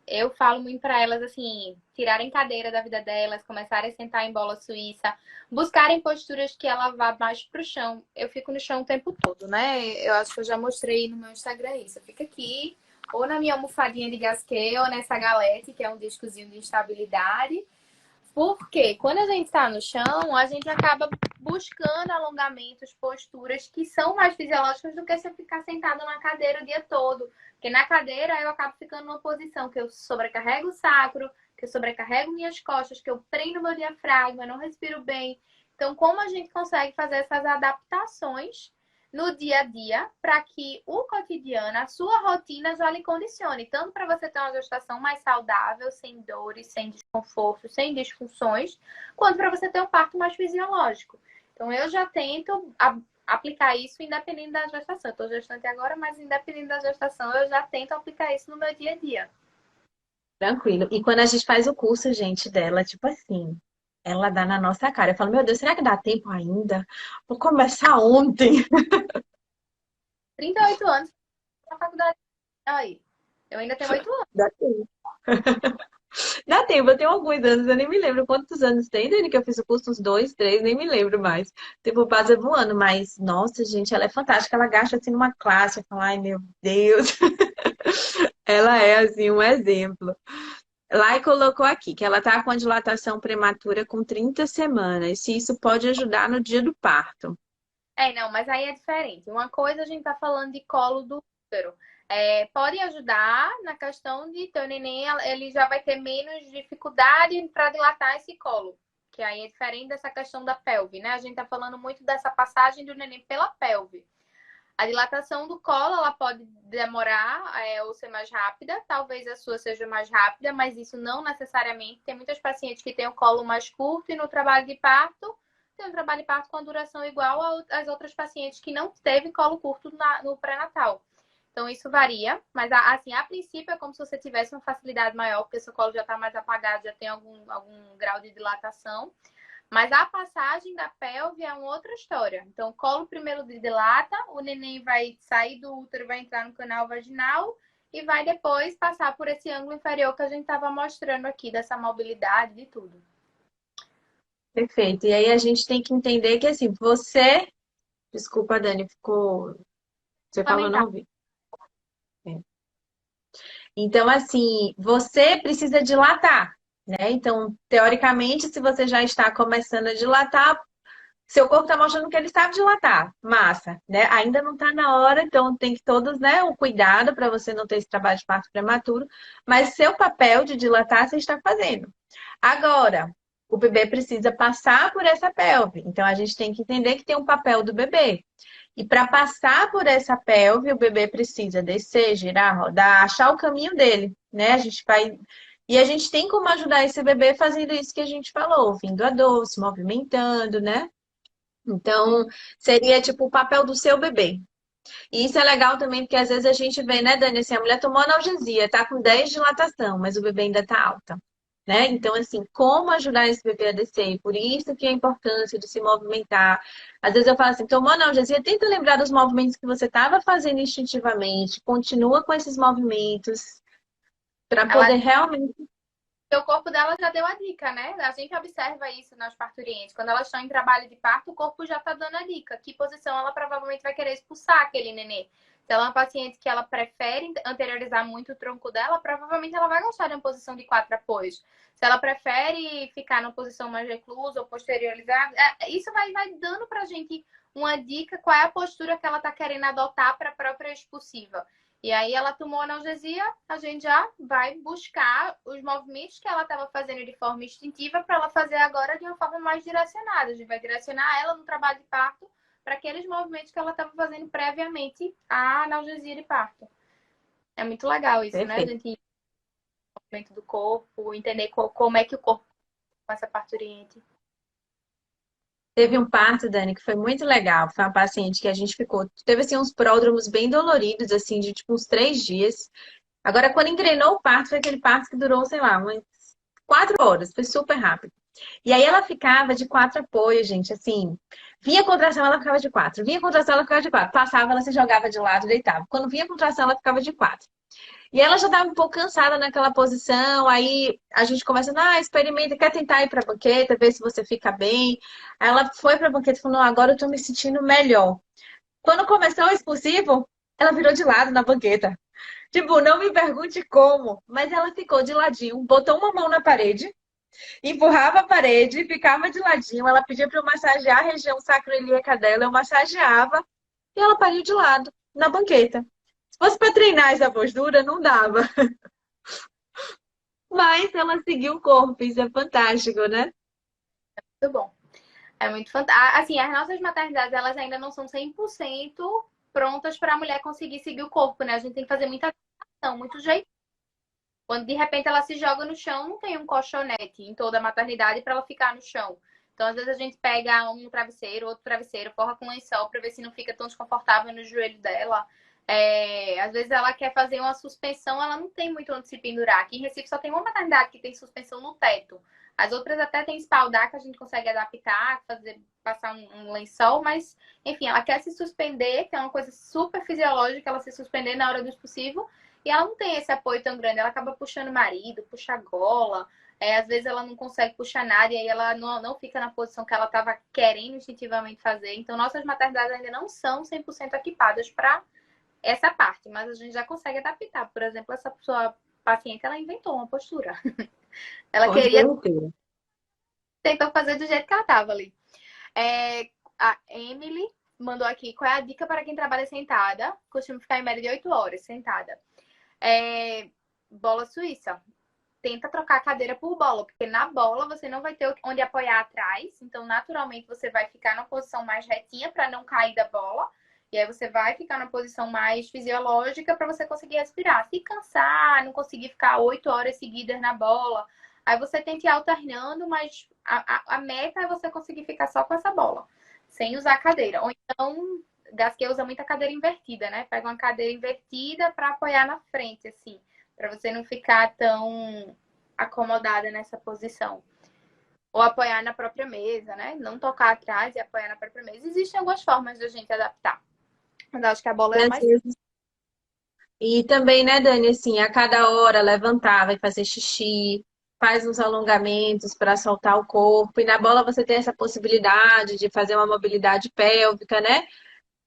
Eu falo muito para elas assim, tirarem cadeira da vida delas, começarem a sentar em bola suíça, buscarem posturas que ela vá mais pro chão. Eu fico no chão o tempo todo, né? Eu acho que eu já mostrei no meu Instagram isso. Eu fico aqui, ou na minha almofadinha de Gasquet, ou nessa galete, que é um discozinho de estabilidade. Porque quando a gente está no chão, a gente acaba buscando alongamentos, posturas que são mais fisiológicas do que se eu ficar sentado na cadeira o dia todo. Porque na cadeira eu acabo ficando numa posição que eu sobrecarrego o sacro, que eu sobrecarrego minhas costas, que eu prendo meu diafragma, não respiro bem. Então, como a gente consegue fazer essas adaptações no dia a dia para que o cotidiano, a sua rotina já lhe condicione, tanto para você ter uma gestação mais saudável, sem dores, sem desconforto, sem disfunções, quanto para você ter um parto mais fisiológico. Então eu já tento aplicar isso independente da gestação. Eu estou gestante agora, mas independente da gestação, eu já tento aplicar isso no meu dia a dia. Tranquilo. E quando a gente faz o curso, gente, dela, tipo assim, ela dá na nossa cara. Eu falo, meu Deus, será que dá tempo ainda? Vou começar ontem. 38 anos na faculdade. Aí, eu ainda tenho 8 anos. Dá tempo. Dá tempo, eu tenho alguns anos, eu nem me lembro quantos anos tem, Dani, que eu fiz o curso, uns dois, três, nem me lembro mais. O tempo passa voando, mas, nossa, gente, ela é fantástica, ela gasta assim numa classe, eu falo, ai, meu Deus. Ela é, assim, um exemplo. Lai colocou aqui que ela tá com a dilatação prematura com 30 semanas, se isso pode ajudar no dia do parto. Não, mas aí é diferente. Uma coisa a gente tá falando de colo do útero. Pode ajudar na questão de ter o neném, ele já vai ter menos dificuldade para dilatar esse colo. Que aí é diferente dessa questão da pelve, né? A gente tá falando muito dessa passagem do neném pela pelve. A dilatação do colo, ela pode demorar ou ser mais rápida. Talvez a sua seja mais rápida, mas isso não necessariamente. Tem muitas pacientes que têm o colo mais curto e no trabalho de parto tem um trabalho de parto com a duração igual às outras pacientes que não teve colo curto no pré-natal. Então, isso varia, mas assim, a princípio é como se você tivesse uma facilidade maior, porque seu colo já está mais apagado, já tem algum grau de dilatação. Mas a passagem da pelve é uma outra história. Então, o colo primeiro dilata, o neném vai sair do útero, vai entrar no canal vaginal e vai depois passar por esse ângulo inferior que a gente estava mostrando aqui, dessa mobilidade, de tudo. Perfeito. E aí a gente tem que entender que, assim, você... Desculpa, Dani, ficou... Você falou, não Fundamental. ouvi. É. Então, assim, você precisa dilatar, né? Então, teoricamente, se você já está começando a dilatar, seu corpo está mostrando que ele sabe dilatar. Massa, né? Ainda não está na hora, então tem que todos, né, o cuidado para você não ter esse trabalho de parto prematuro, mas seu papel de dilatar você está fazendo. Agora, o bebê precisa passar por essa pelve. Então, a gente tem que entender que tem um papel do bebê. E para passar por essa pelve, o bebê precisa descer, girar, rodar, achar o caminho dele, né? A gente vai. E a gente tem como ajudar esse bebê fazendo isso que a gente falou, ouvindo a dor, se movimentando, né? Então, seria tipo o papel do seu bebê. E isso é legal também, porque às vezes a gente vê, né, Dani, assim, a mulher tomou analgesia, tá com 10 de dilatação, mas o bebê ainda tá alta. né? Então, assim, como ajudar esse bebê a descer? E por isso que é a importância de se movimentar. Às vezes eu falo assim, tomou analgesia, tenta lembrar dos movimentos que você estava fazendo instintivamente, continua com esses movimentos para Ela, poder realmente. o corpo dela já deu a dica, né? A gente observa isso nas parturientes. Quando elas estão em trabalho de parto, o corpo já está dando a dica. Que posição ela provavelmente vai querer expulsar aquele nenê. Se ela é uma paciente que ela prefere anteriorizar muito o tronco dela, provavelmente ela vai gostar de uma posição de 4 apoios. Se ela prefere ficar numa posição mais reclusa ou posteriorizar, isso vai dando pra gente uma dica qual é a postura que ela tá querendo adotar para a própria expulsiva. E aí ela tomou analgesia, a gente já vai buscar os movimentos que ela estava fazendo de forma instintiva para ela fazer agora de uma forma mais direcionada. A gente vai direcionar ela no trabalho de parto para aqueles movimentos que ela estava fazendo previamente à analgesia de parto. É muito legal isso, né? A Perfeito. gente o movimento do corpo, entender como é que o corpo com essa parturiente. Teve um parto, Dani, que foi muito legal. Foi uma paciente que a gente ficou. Teve assim uns pródromos bem doloridos, assim, de tipo uns 3 dias. Agora, quando engrenou o parto, foi aquele parto que durou, sei lá, umas 4 horas. Foi super rápido. E aí ela ficava de 4 apoios, gente, assim. Vinha contração, ela ficava de 4. Vinha contração, ela ficava de 4. Passava, ela se jogava de lado, deitava. Quando vinha contração, ela ficava de 4. E ela já estava um pouco cansada naquela posição, aí a gente conversando, experimenta, quer tentar ir para a banqueta, ver se você fica bem. Aí ela foi para a banqueta e falou, não, agora eu estou me sentindo melhor. Quando começou o expulsivo, ela virou de lado na banqueta. Tipo, não me pergunte como, mas ela ficou de ladinho, botou uma mão na parede, empurrava a parede, ficava de ladinho. Ela pedia para eu massagear a região sacroiliaca dela, eu massageava e ela pariu de lado, na banqueta. Se fosse para treinar essa postura, não dava. Mas ela seguiu o corpo, isso é fantástico, né? Muito bom. É muito fantástico. Assim, as nossas maternidades, elas ainda não são 100% prontas para a mulher conseguir seguir o corpo, né? A gente tem que fazer muita ação, muito jeito. Quando de repente ela se joga no chão, não tem um colchonete em toda a maternidade para ela ficar no chão. Então, às vezes, a gente pega um travesseiro, outro travesseiro, forra com lençol para ver se não fica tão desconfortável no joelho dela. Às vezes ela quer fazer uma suspensão, ela não tem muito onde se pendurar. Aqui em Recife só tem uma maternidade que tem suspensão no teto. As outras até tem espaldar que a gente consegue adaptar, passar um lençol, mas enfim, ela quer se suspender, que é uma coisa super fisiológica, ela se suspender na hora do expulsivo. E ela não tem esse apoio tão grande. Ela acaba puxando o marido, puxa a gola. Às vezes ela não consegue puxar nada e aí ela não fica na posição que ela estava querendo instintivamente fazer. Então, nossas maternidades ainda não são 100% equipadas para essa parte, mas a gente já consegue adaptar. Por exemplo, essa sua paciente, ela inventou uma postura. Ela Com queria, certeza. tentou fazer do jeito que ela estava ali. A Emily mandou aqui, qual é a dica para quem trabalha sentada? Costumo ficar em média de 8 horas sentada. Bola suíça. Tenta trocar a cadeira por bola, porque na bola você não vai ter onde apoiar atrás, então naturalmente você vai ficar na posição mais retinha para não cair da bola, e aí você vai ficar na posição mais fisiológica para você conseguir respirar. Se cansar, não conseguir ficar 8 horas seguidas na bola, aí você tenta ir alternando, mas a meta é você conseguir ficar só com essa bola, sem usar a cadeira. Ou então, Gasquet usa muita cadeira invertida, né? Pega uma cadeira invertida para apoiar na frente, assim, para você não ficar tão acomodada nessa posição. Ou apoiar na própria mesa, né? Não tocar atrás e apoiar na própria mesa. Existem algumas formas de a gente adaptar. Mas acho que a bola E, é a às mais. vezes- e também, né, Dani, assim, a cada hora levantar, vai fazer xixi, faz uns alongamentos para soltar o corpo. E na bola você tem essa possibilidade de fazer uma mobilidade pélvica, né?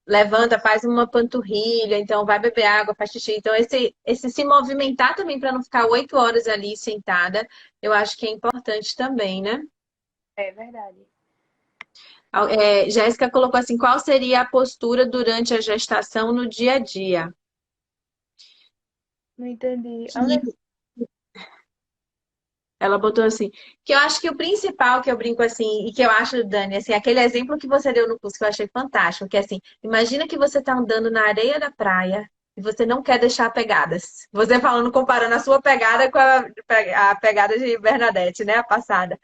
Levanta, faz uma panturrilha, então vai beber água, faz xixi. Então, esse se movimentar também para não ficar 8 horas ali sentada, eu acho que é importante também, né? É verdade. Jéssica colocou assim, qual seria a postura durante a gestação no dia a dia? Não entendi. Que ela botou assim, que eu acho que o principal que eu brinco assim, e que eu acho, Dani, assim, aquele exemplo que você deu no curso que eu achei fantástico, que é assim, imagina que você tá andando na areia da praia e você não quer deixar pegadas. Você falando, comparando a sua pegada com a pegada de Bernadette, né, a passada.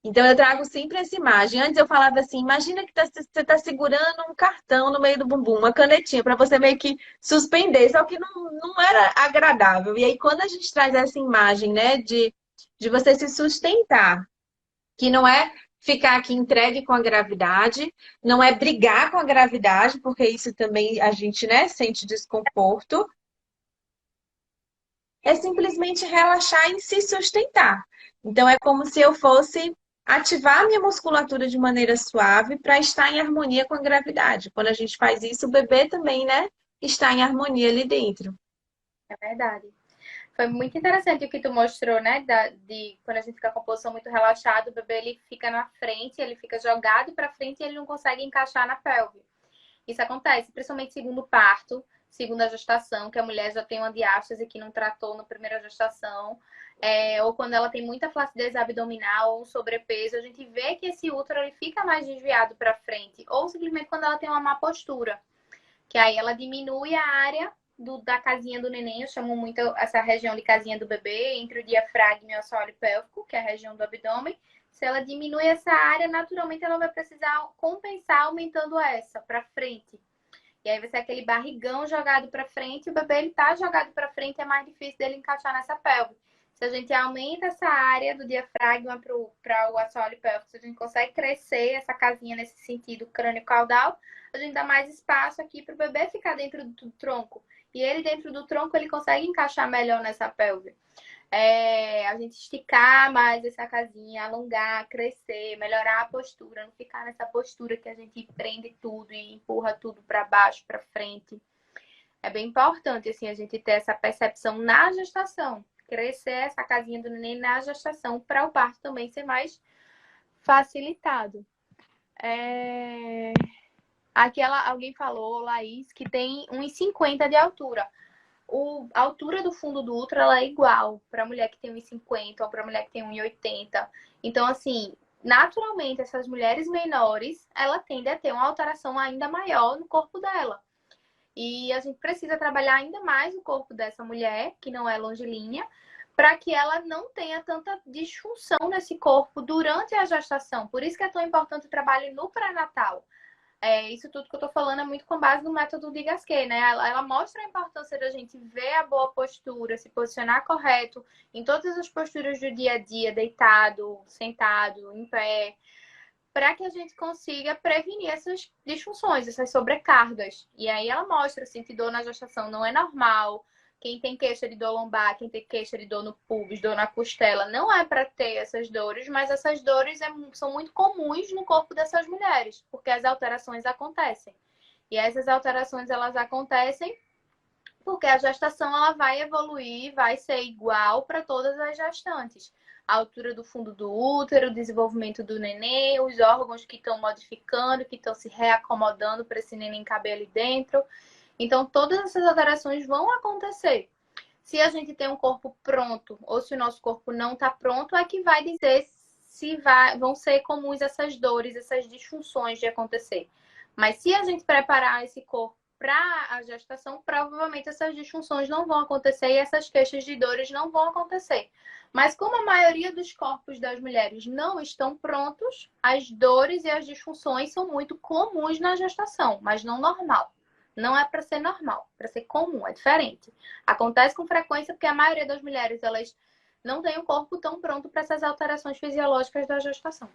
Então eu trago sempre essa imagem. Antes eu falava assim, imagina que você tá segurando um cartão no meio do bumbum, uma canetinha, para você meio que suspender, só que não era agradável. E aí quando a gente traz essa imagem, né, de de você se sustentar, que não é ficar aqui entregue com a gravidade, não é brigar com a gravidade, porque isso também a gente, né, sente desconforto, é simplesmente relaxar e se sustentar. Então, é como se eu fosse ativar a minha musculatura de maneira suave para estar em harmonia com a gravidade. Quando a gente faz isso, o bebê também, né, está em harmonia ali dentro. É verdade. Foi muito interessante o que tu mostrou, né? De quando a gente fica com a posição muito relaxada, o bebê ele fica na frente, ele fica jogado para frente e ele não consegue encaixar na pelve. Isso acontece, principalmente segundo o parto, segunda gestação, que a mulher já tem uma diástase que não tratou na primeira gestação, ou quando ela tem muita flacidez abdominal ou sobrepeso, a gente vê que esse útero ele fica mais desviado para frente, ou simplesmente quando ela tem uma má postura, que aí ela diminui a área da casinha do neném, eu chamo muito essa região de casinha do bebê, entre o diafragma e o assoalho pélvico, que é a região do abdômen. Se ela diminui essa área, naturalmente ela vai precisar compensar aumentando essa para frente. E aí vai ser aquele barrigão jogado para frente, e o bebê ele tá jogado para frente, é mais difícil dele encaixar nessa pelve. Se a gente aumenta essa área do diafragma para o assoalho pélvico, se a gente consegue crescer essa casinha nesse sentido crânio-caudal, a gente dá mais espaço aqui para o bebê ficar dentro do tronco. E ele dentro do tronco, ele consegue encaixar melhor nessa pelve. A gente esticar mais essa casinha, alongar, crescer, melhorar a postura, não ficar nessa postura que a gente prende tudo e empurra tudo para baixo, para frente. É bem importante assim a gente ter essa percepção na gestação, crescer essa casinha do neném na gestação para o parto também ser mais facilitado. Aqui alguém falou, Laís, que tem 1,50 de altura. A altura do fundo do útero ela é igual para mulher que tem 1,50 ou para mulher que tem 1,80. Então, assim, naturalmente, essas mulheres menores, ela tende a ter uma alteração ainda maior no corpo dela. E a gente precisa trabalhar ainda mais o corpo dessa mulher, que não é longilínea, para que ela não tenha tanta disfunção nesse corpo durante a gestação. Por isso que é tão importante o trabalho no pré-natal. Isso tudo que eu tô falando é muito com base no método de Gasquet, né? Ela mostra a importância da gente ver a boa postura, se posicionar correto em todas as posturas do dia a dia, deitado, sentado, em pé, para que a gente consiga prevenir essas disfunções, essas sobrecargas. E aí ela mostra, sentir dor na gestação não é normal. Quem tem queixa de dor lombar, quem tem queixa de dor no pubis, dor na costela, não é para ter essas dores, mas essas dores são muito comuns no corpo dessas mulheres, porque as alterações acontecem. E essas alterações, elas acontecem porque a gestação ela vai evoluir, vai ser igual para todas as gestantes. A altura do fundo do útero, o desenvolvimento do neném, os órgãos que estão modificando, que estão se reacomodando para esse neném caber ali dentro. Então, todas essas alterações vão acontecer. Se a gente tem um corpo pronto ou se o nosso corpo não está pronto, é que vai dizer se vão ser comuns essas dores, essas disfunções de acontecer. Mas se a gente preparar esse corpo para a gestação, provavelmente essas disfunções não vão acontecer e essas queixas de dores não vão acontecer. Mas como a maioria dos corpos das mulheres não estão prontos, as dores e as disfunções são muito comuns na gestação, mas não normal. Não é para ser normal, para ser comum, é diferente. Acontece com frequência porque a maioria das mulheres, elas não têm o corpo tão pronto para essas alterações fisiológicas da gestação.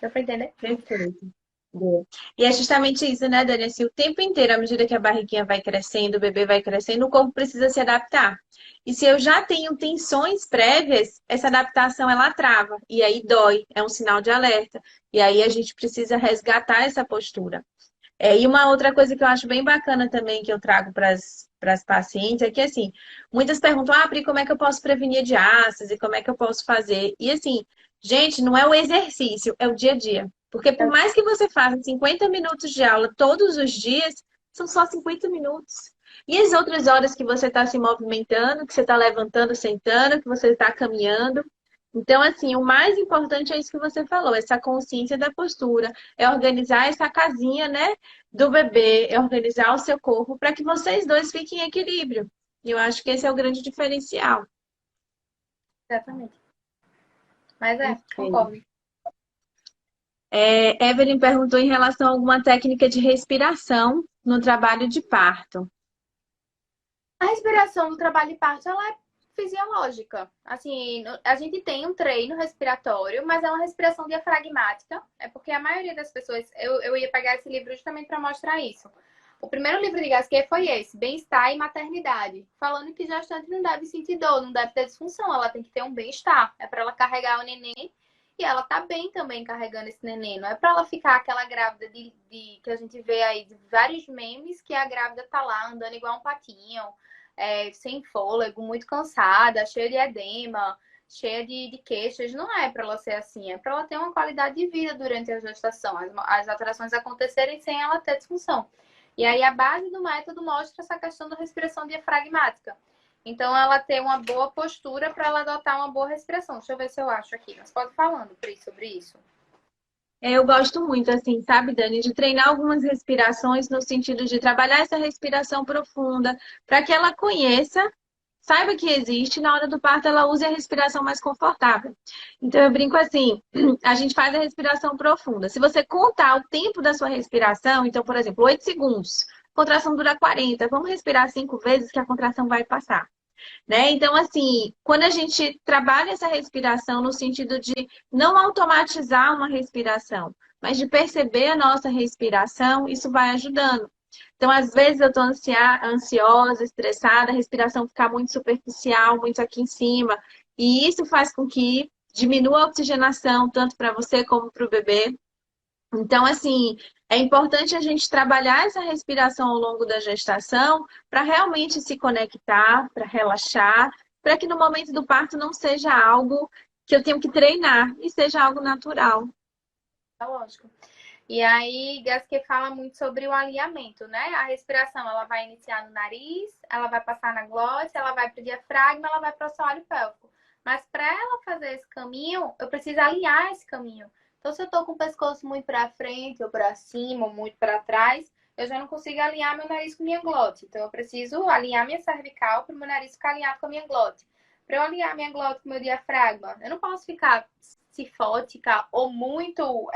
Deu para entender? Perfeito. Boa. E é justamente isso, né, Dani? Assim, o tempo inteiro, à medida que a barriguinha vai crescendo, o bebê vai crescendo, o corpo precisa se adaptar. E se eu já tenho tensões prévias, essa adaptação ela trava. E aí dói, é um sinal de alerta. E aí a gente precisa resgatar essa postura. E uma outra coisa que eu acho bem bacana também que eu trago para as pacientes é que, assim, muitas perguntam, Pri, como é que eu posso prevenir a diástase? Como é que eu posso fazer? E, assim, gente, não é o exercício, é o dia a dia. Porque por mais que você faça 50 minutos de aula todos os dias, são só 50 minutos. E as outras horas que você está se movimentando, que você está levantando, sentando, que você está caminhando. Então, assim, o mais importante é isso que você falou, essa consciência da postura, é organizar essa casinha, né, do bebê, é organizar o seu corpo para que vocês dois fiquem em equilíbrio. E eu acho que esse é o grande diferencial. Exatamente. Mas Perfeito. concordo. Evelyn perguntou em relação a alguma técnica de respiração no trabalho de parto. A respiração do trabalho de parto, ela é fisiológica. Assim, a gente tem um treino respiratório, mas é uma respiração diafragmática. É porque a maioria das pessoas... Eu ia pegar esse livro justamente para mostrar isso. O primeiro livro de Gasquet foi esse, Bem-Estar e Maternidade. Falando que gestante não deve sentir dor, não deve ter disfunção. Ela tem que ter um bem-estar. É para ela carregar o neném e ela tá bem também carregando esse neném. Não é para ela ficar aquela grávida que a gente vê aí de vários memes, que a grávida tá lá andando igual um patinho, sem fôlego, muito cansada, cheia de edema, cheia de queixas. Não é para ela ser assim, é para ela ter uma qualidade de vida durante a gestação, as alterações acontecerem sem ela ter disfunção. E aí a base do método mostra essa questão da respiração diafragmática. Então ela tem uma boa postura para ela adotar uma boa respiração. Deixa eu ver se eu acho aqui. Mas pode ir falando, Pri, sobre isso. Eu gosto muito, assim, sabe, Dani, de treinar algumas respirações no sentido de trabalhar essa respiração profunda, para que ela conheça, saiba que existe, e na hora do parto ela use a respiração mais confortável. Então eu brinco assim, a gente faz a respiração profunda. Se você contar o tempo da sua respiração, então, por exemplo, 8 segundos, a contração dura 40, vamos respirar 5 vezes que a contração vai passar. Né? Então, assim, quando a gente trabalha essa respiração no sentido de não automatizar uma respiração, mas de perceber a nossa respiração, isso vai ajudando. Então, às vezes eu estou ansiosa, estressada, a respiração fica muito superficial, muito aqui em cima, e isso faz com que diminua a oxigenação, tanto para você como para o bebê. Então, assim, é importante a gente trabalhar essa respiração ao longo da gestação para realmente se conectar, para relaxar, para que no momento do parto não seja algo que eu tenho que treinar e seja algo natural. Tá lógico. E aí, Gasquet fala muito sobre o alinhamento, né? A respiração, ela vai iniciar no nariz, ela vai passar na glote, ela vai para o diafragma, ela vai para o assoalho pélvico. Mas para ela fazer esse caminho, eu preciso alinhar esse caminho. Então, se eu tô com o pescoço muito para frente ou para cima, ou muito para trás, eu já não consigo alinhar meu nariz com minha glote. Então, eu preciso alinhar minha cervical para o meu nariz ficar alinhado com a minha glote. Para eu alinhar minha glote com o meu diafragma, eu não posso ficar cifótica ou muito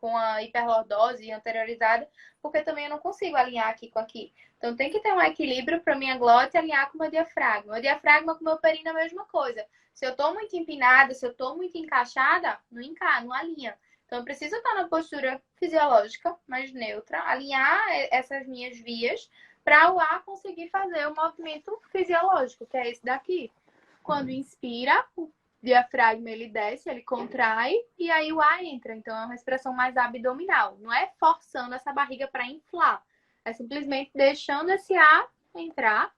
com a hiperlordose anteriorizada, porque também eu não consigo alinhar aqui com aqui. Então, tem que ter um equilíbrio para minha glote alinhar com o meu diafragma. O diafragma com o meu períneo é a mesma coisa. Se eu tô muito empinada, se eu tô muito encaixada, não alinha. Então, eu preciso estar na postura fisiológica, mais neutra, alinhar essas minhas vias para o ar conseguir fazer o movimento fisiológico, que é esse daqui. Quando inspira, o diafragma ele desce, ele contrai e aí o ar entra. Então, é uma respiração mais abdominal. Não é forçando essa barriga para inflar. É simplesmente deixando esse ar entrar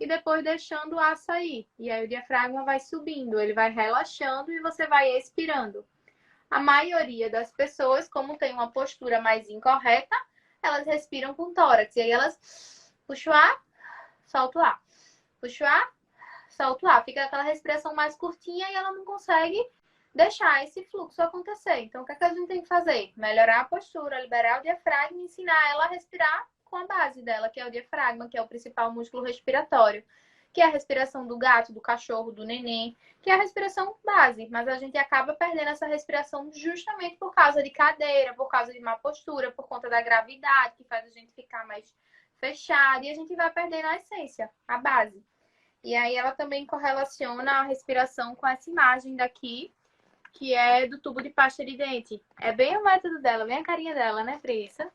e depois deixando o ar sair. E aí o diafragma vai subindo, ele vai relaxando e você vai expirando. A maioria das pessoas, como tem uma postura mais incorreta, elas respiram com tórax. E aí elas puxam o ar, soltam o ar. Puxam o ar, soltam o ar. Fica aquela respiração mais curtinha e ela não consegue deixar esse fluxo acontecer. Então, o que a gente tem que fazer? Melhorar a postura, liberar o diafragma e ensinar ela a respirar com a base dela, que é o diafragma, que é o principal músculo respiratório, que é a respiração do gato, do cachorro, do neném, que é a respiração base. Mas a gente acaba perdendo essa respiração justamente por causa de cadeira, por causa de má postura, por conta da gravidade, que faz a gente ficar mais fechado, e a gente vai perdendo a essência, a base. E aí ela também correlaciona a respiração com essa imagem daqui, que é do tubo de pasta de dente. É bem o método dela, bem a carinha dela, né, Prissa?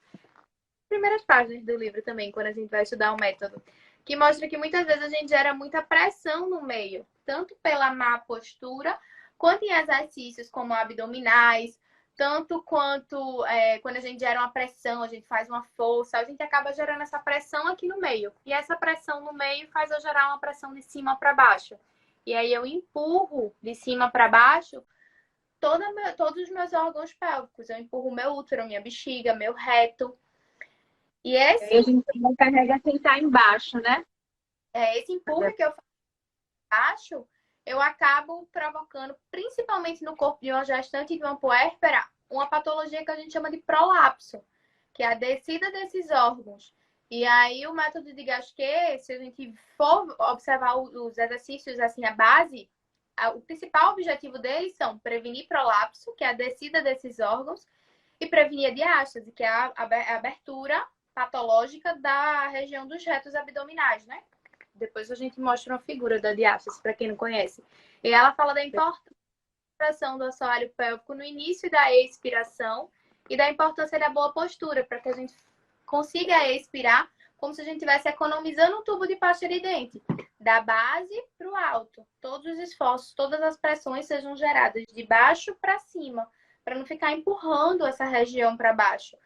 Primeiras páginas do livro também, quando a gente vai estudar o método, que mostra que muitas vezes a gente gera muita pressão no meio, tanto pela má postura, quanto em exercícios como abdominais, tanto quanto quando a gente gera uma pressão, a gente faz uma força, a gente acaba gerando essa pressão aqui no meio. E essa pressão no meio faz eu gerar uma pressão de cima para baixo. E aí eu empurro de cima para baixo todos os meus órgãos pélvicos. Eu empurro meu útero, minha bexiga, meu reto. E Aí a gente não carrega quem tá embaixo, né? esse empurro que eu faço, eu acabo provocando, principalmente no corpo de uma gestante e de uma puérpera, uma patologia que a gente chama de prolapso, que é a descida desses órgãos. E aí o método de Gasquet, se a gente for observar os exercícios, assim, a base, o principal objetivo deles são prevenir prolapso, que é a descida desses órgãos, e prevenir a diástase, que é a abertura patológica da região dos retos abdominais, né? Depois a gente mostra uma figura da diástase, para quem não conhece. E ela fala da importância do assoalho pélvico no início da expiração e da importância da boa postura, para que a gente consiga expirar como se a gente estivesse economizando um tubo de pasta de dente, da base para o alto. Todos os esforços, todas as pressões sejam geradas de baixo para cima, para não ficar empurrando essa região para baixo.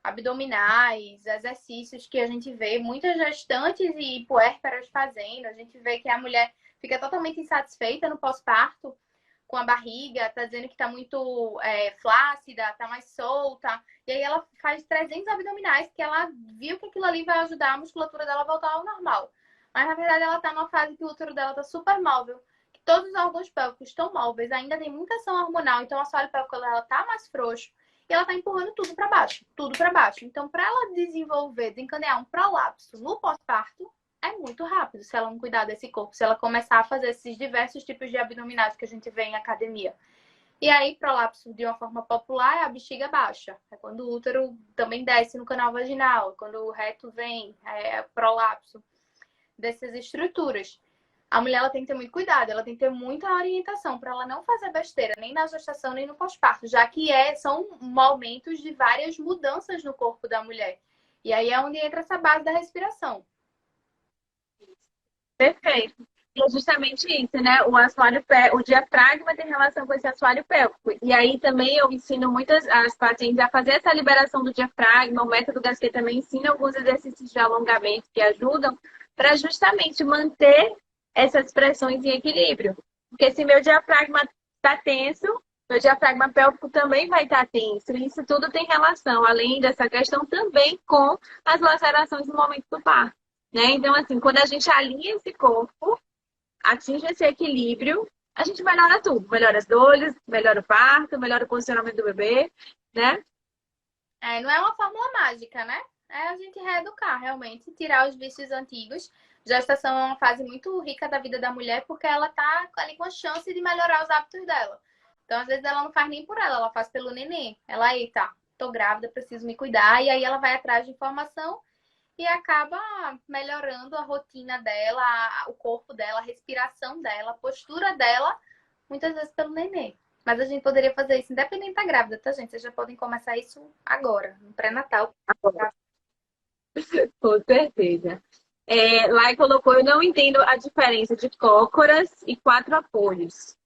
Abdominais, exercícios que a gente vê muitas gestantes e puérperas fazendo. A gente vê que a mulher fica totalmente insatisfeita no pós-parto, com a barriga, tá dizendo que tá muito flácida, tá mais solta. E aí ela faz 300 abdominais, porque ela viu que aquilo ali vai ajudar a musculatura dela a voltar ao normal. Mas na verdade ela tá numa fase que o útero dela tá super móvel, que todos os órgãos pélvicos estão móveis, ainda tem muita ação hormonal, então o assoalho pélvico dela tá mais frouxo. E ela tá empurrando tudo para baixo, tudo para baixo. Então, para ela desencadear um prolapso no pós-parto, é muito rápido se ela não cuidar desse corpo, se ela começar a fazer esses diversos tipos de abdominais que a gente vê em academia. E aí, prolapso, de uma forma popular, é a bexiga baixa. É quando o útero também desce no canal vaginal, quando o reto vem, é prolapso dessas estruturas. A mulher ela tem que ter muito cuidado, ela tem que ter muita orientação para ela não fazer besteira, nem na gestação, nem no pós-parto, já que são momentos de várias mudanças no corpo da mulher. E aí é onde entra essa base da respiração. Perfeito. E é justamente isso, né? O diafragma tem relação com esse assoalho pélvico. E aí também eu ensino muitas as pacientes a fazer essa liberação do diafragma. O método Gasquet também ensina alguns exercícios de alongamento que ajudam para justamente manter essas pressões em equilíbrio. Porque se meu diafragma está tenso, meu diafragma pélvico também vai estar tenso. E isso tudo tem relação, além dessa questão, também com as lacerações no momento do parto. Né? Então, assim, quando a gente alinha esse corpo, atinge esse equilíbrio, a gente melhora tudo. Melhora as dores, melhora o parto, melhora o posicionamento do bebê, né? Não é uma fórmula mágica, né? É a gente reeducar, realmente, tirar os vícios antigos. Gestação é uma fase muito rica da vida da mulher, porque ela tá ali com a chance de melhorar os hábitos dela. Então, às vezes, ela não faz nem por ela faz pelo neném. Ela, eita, tô grávida, preciso me cuidar. E aí ela vai atrás de informação e acaba melhorando a rotina dela, o corpo dela, a respiração dela, a postura dela, muitas vezes pelo neném. Mas a gente poderia fazer isso independente da grávida, tá, gente? Vocês já podem começar isso agora, no pré-natal. Com certeza. Lá colocou, eu não entendo a diferença de cócoras e quatro apoios.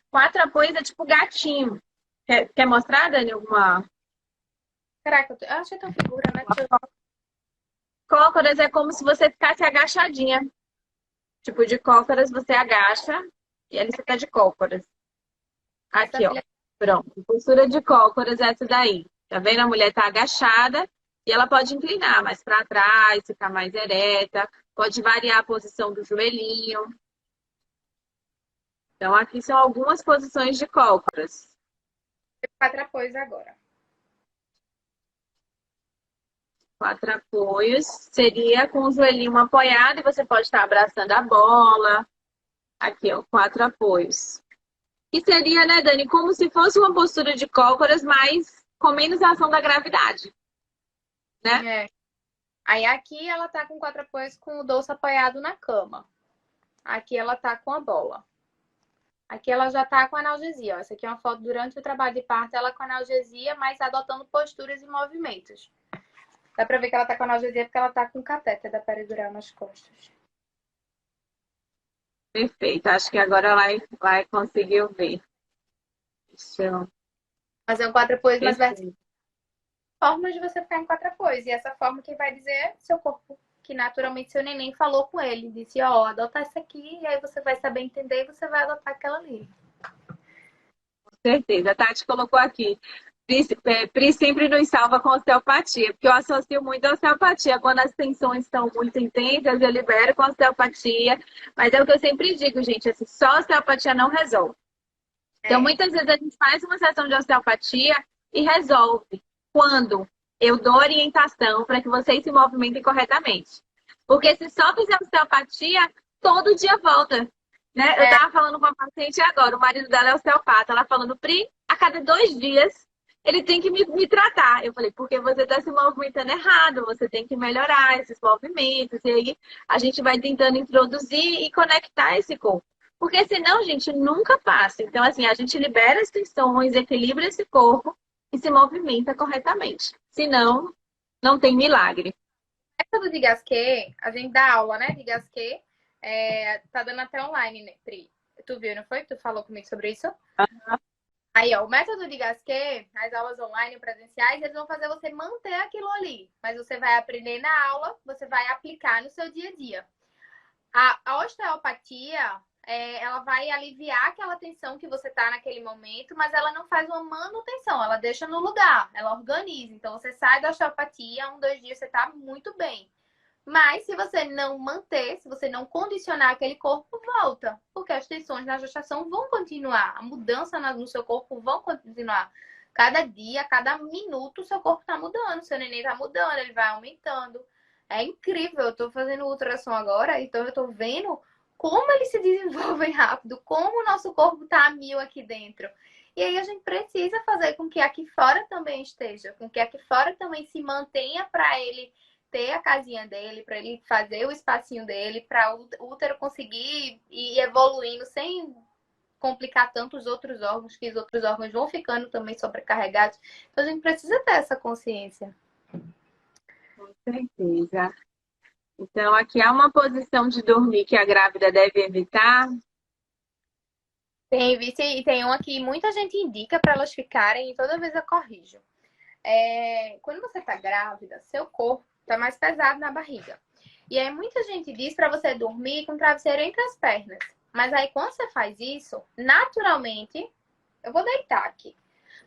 Quatro apoios é tipo gatinho. Quer mostrar, Dani, alguma? Caraca, eu achei tão figura, né? Cócoras é como se você ficasse agachadinha. Tipo, de cócoras você agacha e ali você tá de cócoras. Aqui, ó. Pronto. Postura de cócoras é essa daí. Tá vendo? A mulher tá agachada e ela pode inclinar mais para trás, ficar mais ereta. Pode variar a posição do joelhinho. Então, aqui são algumas posições de cócoras. Quatro apoios agora. Quatro apoios. Seria com o joelhinho apoiado e você pode estar abraçando a bola. Aqui, ó. Quatro apoios. Que seria, né, Dani, como se fosse uma postura de cócoras, mas com menos ação da gravidade. Né? Aí aqui ela tá com quatro apoios com o dorso apoiado na cama. Aqui ela tá com a bola. Aqui ela já tá com analgesia. Ó. Essa aqui é uma foto durante o trabalho de parto, ela com analgesia, mas adotando posturas e movimentos. Dá pra ver que ela tá com analgesia porque ela tá com catéter da peridural nas costas. Perfeito. Acho que agora vai conseguir ver. Mas é um quatro apoios mais vertical. Formas de você ficar em quatro apoios. E essa forma que vai dizer é seu corpo. Que naturalmente seu neném falou com ele. Disse, ó, adota essa aqui. E aí você vai saber entender e você vai adotar aquela ali. Com certeza. A Tati colocou aqui. Pri sempre nos salva com osteopatia. Porque eu associo muito a osteopatia. Quando as tensões estão muito intensas, eu libero com osteopatia. Mas é o que eu sempre digo, gente. Assim, só a osteopatia não resolve. Então, muitas vezes a gente faz uma sessão de osteopatia e resolve. Quando eu dou orientação para que vocês se movimentem corretamente. Porque se só fizer osteopatia, todo dia volta. Né? Eu estava falando com uma paciente agora, o marido dela é osteopata. Ela falando, Pri, a cada 2 dias ele tem que me tratar. Eu falei, porque você está se movimentando errado, você tem que melhorar esses movimentos. E aí a gente vai tentando introduzir e conectar esse corpo. Porque senão, gente, nunca passa. Então, assim, a gente libera as tensões, equilibra esse corpo e se movimenta corretamente. Senão, não tem milagre. Método de Gasquet, a gente dá aula, né, de Gasquet. Tá dando até online, né, Pri? Tu viu, não foi? Tu falou comigo sobre isso? Aí, ó, o método de Gasquet, as aulas online presenciais, eles vão fazer você manter aquilo ali. Mas você vai aprender na aula, você vai aplicar no seu dia a dia. A osteopatia, ela vai aliviar aquela tensão que você tá naquele momento, mas ela não faz uma manutenção, ela deixa no lugar, ela organiza. Então, você sai da osteopatia, 1, 2 dias você tá muito bem. Mas se você não manter, se você não condicionar aquele corpo, volta. Porque as tensões na gestação vão continuar. A mudança no seu corpo vão continuar. Cada dia, cada minuto, o seu corpo está mudando. O seu neném está mudando, ele vai aumentando. É incrível. Eu estou fazendo ultrassom agora, então eu estou vendo como eles se desenvolvem rápido. Como o nosso corpo está a 1000 aqui dentro. E aí a gente precisa fazer com que aqui fora também esteja. Com que aqui fora também se mantenha para ele ter a casinha dele, para ele fazer o espacinho dele, para o útero conseguir ir evoluindo sem complicar tanto os outros órgãos, que os outros órgãos vão ficando também sobrecarregados. Então a gente precisa ter essa consciência. Com certeza. Então, aqui há uma posição de dormir que a grávida deve evitar. Tem um aqui, muita gente indica para elas ficarem e toda vez eu corrijo. Quando você está grávida, seu corpo tá mais pesado na barriga. E aí muita gente diz para você dormir com o travesseiro entre as pernas. Mas aí quando você faz isso, naturalmente, eu vou deitar aqui.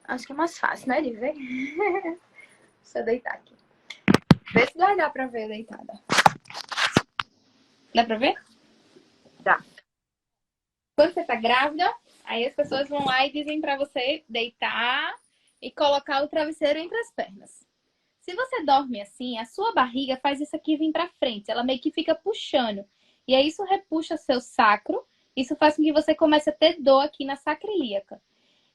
Acho que é mais fácil, né, de ver? Deixa eu deitar aqui. Vê se vai dar pra ver deitada. Dá pra ver? Dá. Quando você tá grávida, aí as pessoas vão lá e dizem pra você deitar e colocar o travesseiro entre as pernas. Se você dorme assim, a sua barriga faz isso aqui vir pra frente. Ela meio que fica puxando. E aí isso repuxa seu sacro. Isso faz com que você comece a ter dor aqui na sacroiliaca.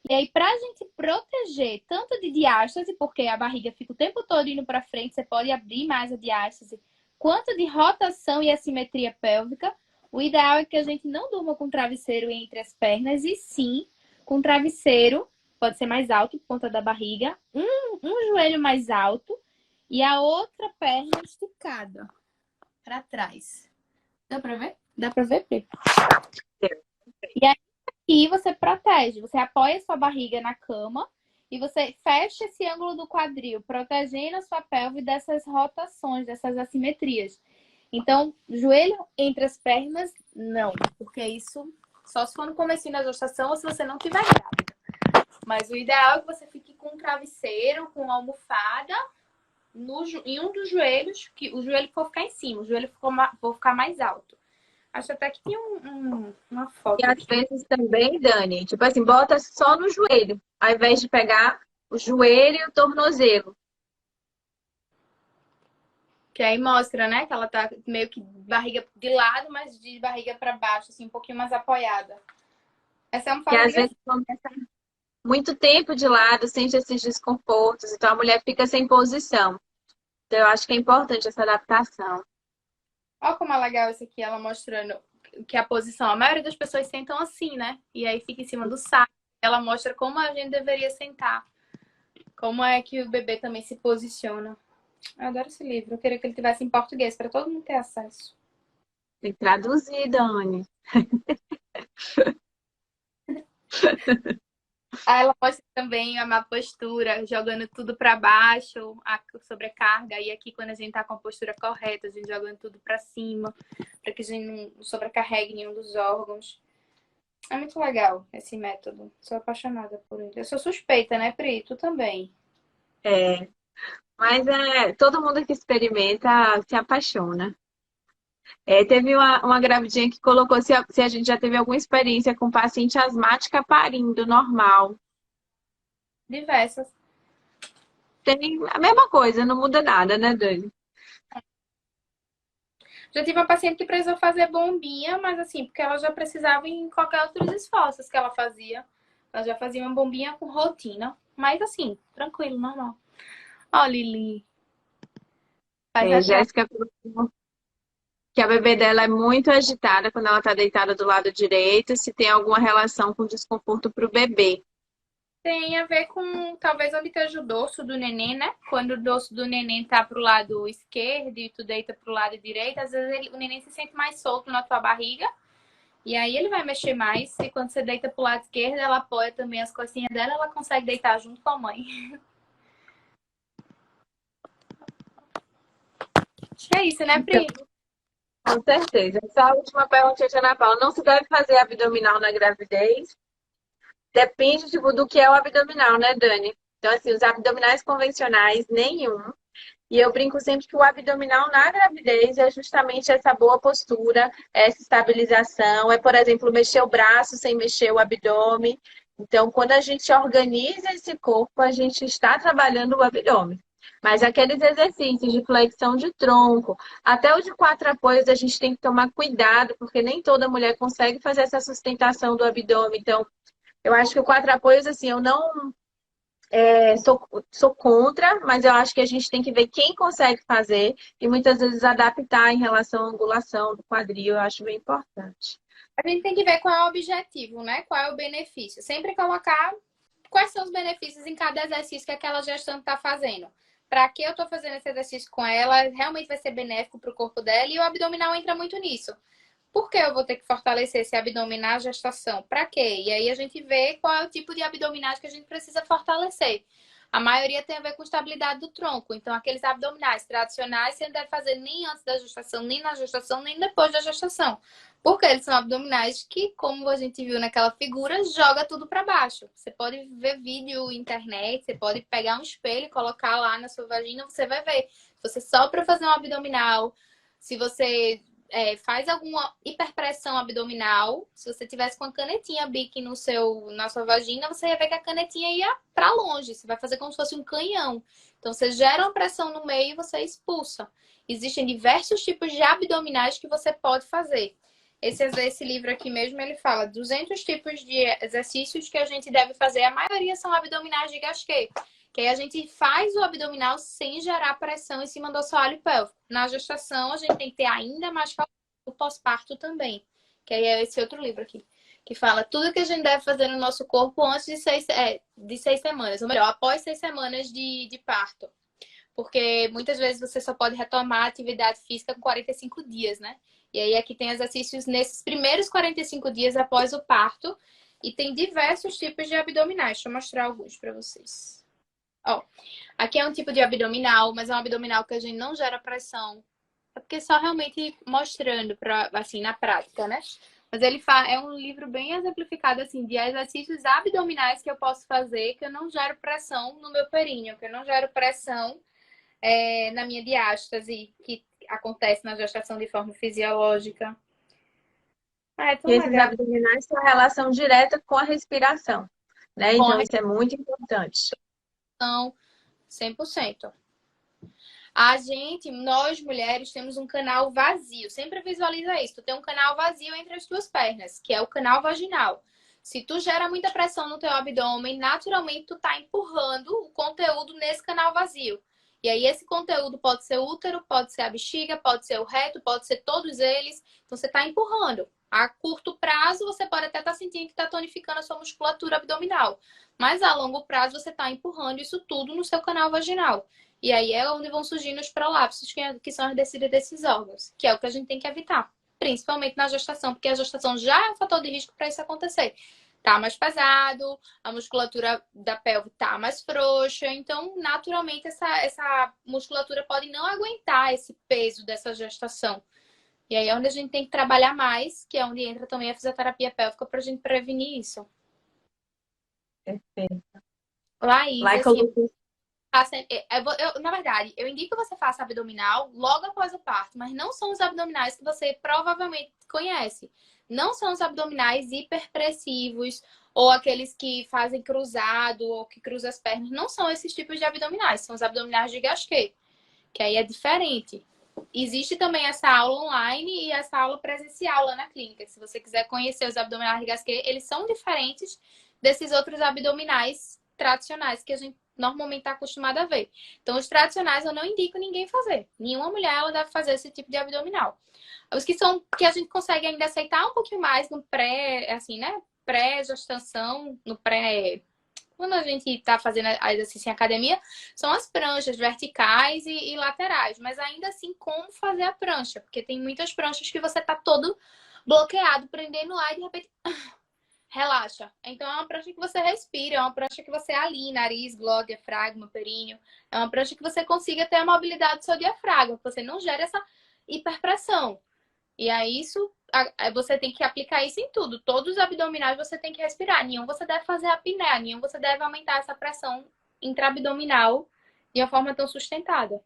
E aí, pra gente proteger tanto de diástase, porque a barriga fica o tempo todo indo pra frente, você pode abrir mais a diástase, quanto de rotação e assimetria pélvica, o ideal é que a gente não durma com travesseiro entre as pernas, e sim com travesseiro, pode ser mais alto por conta da barriga, um joelho mais alto e a outra perna esticada para trás. Dá para ver? Dá para ver, Pri? E aí aqui você protege, você apoia a sua barriga na cama e você fecha esse ângulo do quadril, protegendo a sua pelve dessas rotações, dessas assimetrias. Então, joelho entre as pernas, não, porque isso só se for no comecinho da gestação ou se você não tiver grávida. Mas o ideal é que você fique com um travesseiro, com uma almofada em um dos joelhos, que o joelho for ficar em cima, o joelho for ficar mais alto. Acho até que tem uma foto. E às vezes também, Dani, tipo assim, bota só no joelho, ao invés de pegar o joelho e o tornozelo. Que aí mostra, né? Que ela tá meio que barriga de lado, mas de barriga para baixo, assim, um pouquinho mais apoiada. Essa é uma forma. Que às vezes começa muito tempo de lado, sente esses desconfortos, então a mulher fica sem posição. Então eu acho que é importante essa adaptação. Olha como é legal isso aqui, ela mostrando que a posição, a maioria das pessoas sentam assim, né? E aí fica em cima do saco. Ela mostra como a gente deveria sentar. Como é que o bebê também se posiciona. Eu adoro esse livro. Eu queria que ele tivesse em português, para todo mundo ter acesso. Tem que traduzir, Dani. Aí ela mostra também a má postura, jogando tudo para baixo, a sobrecarga. E aqui, quando a gente tá com a postura correta, a gente jogando tudo para cima, para que a gente não sobrecarregue nenhum dos órgãos. É muito legal esse método. Sou apaixonada por ele. Eu sou suspeita, né, Pri? Tu também. É, mas todo mundo que experimenta se apaixona. Teve uma gravidinha que colocou se a gente já teve alguma experiência com paciente asmática parindo normal. Diversas. Tem a mesma coisa, não muda nada, né, Dani? Já tive uma paciente que precisou fazer bombinha, mas assim, porque ela já precisava em qualquer outros esforços que ela fazia. Ela já fazia uma bombinha com rotina. Mas assim, tranquilo, normal. Ó, Lili, faz até. Jéssica falou que a bebê dela é muito agitada quando ela está deitada do lado direito, se tem alguma relação com desconforto para o bebê. Tem a ver com talvez onde esteja o dorso do neném, né? Quando o dorso do neném tá pro lado esquerdo e tu deita pro lado direito, às vezes o neném se sente mais solto na tua barriga. E aí ele vai mexer mais. E quando você deita pro lado esquerdo, ela apoia também as costinhas dela, ela consegue deitar junto com a mãe. Acho que é isso, né, Então, Pri? com certeza. Essa a última pergunta, Ana Paula. Não se deve fazer abdominal na gravidez? Depende, tipo, do que é o abdominal, né, Dani? Então, assim, os abdominais convencionais, nenhum. E eu brinco sempre que o abdominal na gravidez é justamente essa boa postura, essa estabilização, é, por exemplo, mexer o braço sem mexer o abdômen. Então, quando a gente organiza esse corpo, a gente está trabalhando o abdômen. Mas aqueles exercícios de flexão de tronco, até o de quatro apoios, a gente tem que tomar cuidado, porque nem toda mulher consegue fazer essa sustentação do abdômen. Então, eu acho que o quatro apoios, assim, eu não sou contra, mas eu acho que a gente tem que ver quem consegue fazer e muitas vezes adaptar em relação à angulação do quadril, eu acho bem importante. A gente tem que ver qual é o objetivo, né? Qual é o benefício. Sempre colocar quais são os benefícios em cada exercício que aquela gestante está fazendo. Para que eu estou fazendo esse exercício com ela, realmente vai ser benéfico para o corpo dela e o abdominal entra muito nisso. Por que eu vou ter que fortalecer esse abdominal na gestação? Para quê? E aí a gente vê qual é o tipo de abdominais que a gente precisa fortalecer. A maioria tem a ver com estabilidade do tronco. Então, aqueles abdominais tradicionais você não deve fazer nem antes da gestação, nem na gestação, nem depois da gestação. Porque eles são abdominais que, como a gente viu naquela figura, joga tudo para baixo. Você pode ver vídeo na internet, você pode pegar um espelho e colocar lá na sua vagina, você vai ver. Se você sopra fazer um abdominal, se você faz alguma hiperpressão abdominal, se você tivesse com a canetinha Bic na sua vagina, você ia ver que a canetinha ia para longe. Você vai fazer como se fosse um canhão. Então, você gera uma pressão no meio e você expulsa. Existem diversos tipos de abdominais que você pode fazer. Esse livro aqui mesmo, ele fala 200 tipos de exercícios que a gente deve fazer. A maioria são abdominais de Gasquet. Que aí a gente faz o abdominal sem gerar pressão em cima do assoalho pélvico. Na gestação, a gente tem que ter ainda mais calor no pós-parto também. Que aí é esse outro livro aqui. Que fala tudo que a gente deve fazer no nosso corpo antes de 6 semanas. Ou melhor, após 6 semanas de parto. Porque muitas vezes você só pode retomar a atividade física com 45 dias, né? E aí aqui tem exercícios nesses primeiros 45 dias após o parto. E tem diversos tipos de abdominais. Deixa eu mostrar alguns para vocês. Ó, aqui é um tipo de abdominal, mas é um abdominal que a gente não gera pressão. É porque só realmente mostrando assim, na prática, né? Mas ele é um livro bem exemplificado, assim, de exercícios abdominais que eu posso fazer, que eu não gero pressão no meu períneo, que eu não gero pressão na minha diástase, que acontece na gestação de forma fisiológica. É E tão esses legal. abdominais têm relação direta com a respiração, né? Com Então, a isso é muito importante. respiração, 100%. Nós mulheres, temos um canal vazio. Sempre visualiza isso. Tu tem um canal vazio entre as tuas pernas, que é o canal vaginal. Se tu gera muita pressão no teu abdômen, naturalmente tu tá empurrando o conteúdo nesse canal vazio. E aí esse conteúdo pode ser o útero, pode ser a bexiga, pode ser o reto, pode ser todos eles. Então você tá empurrando. A curto prazo, você pode até estar sentindo que está tonificando a sua musculatura abdominal. Mas a longo prazo, você está empurrando isso tudo no seu canal vaginal. E aí é onde vão surgindo os prolapsos, que são as descidas desses órgãos, que é o que a gente tem que evitar, principalmente na gestação, porque a gestação já é um fator de risco para isso acontecer. Tá mais pesado, a musculatura da pelve tá mais frouxa, então naturalmente essa musculatura pode não aguentar esse peso dessa gestação. E aí é onde a gente tem que trabalhar mais, que é onde entra também a fisioterapia pélvica para a gente prevenir isso. Perfeito. Laís, Like assim, na verdade, eu indico que você faça abdominal logo após o parto, mas não são os abdominais que você provavelmente conhece. Não são os abdominais hiperpressivos ou aqueles que fazem cruzado ou que cruzam as pernas. Não são esses tipos de abdominais, são os abdominais de Gasquet, que aí é diferente. Existe também essa aula online e essa aula presencial lá na clínica. Se você quiser conhecer os abdominais de Gasquet, eles são diferentes desses outros abdominais tradicionais que a gente normalmente está acostumado a ver. Então, os tradicionais eu não indico ninguém fazer. Nenhuma mulher ela deve fazer esse tipo de abdominal. Os que a gente consegue ainda aceitar um pouquinho mais no pré, assim, né? Pré-gestação, no pré. Quando a gente está fazendo exercício em academia, são as pranchas verticais e laterais. Mas ainda assim, como fazer a prancha? Porque tem muitas pranchas que você tá todo bloqueado, prendendo lá e de repente relaxa. Então é uma prancha que você respira, é uma prancha que você alinha nariz, glóte, diafragma, períneo. É uma prancha que você consiga ter a mobilidade do seu diafragma, que você não gere essa hiperpressão. E aí você tem que aplicar isso em tudo. Todos os abdominais você tem que respirar. Nenhum você deve fazer apneia, nenhum você deve aumentar essa pressão intraabdominal de uma forma tão sustentada.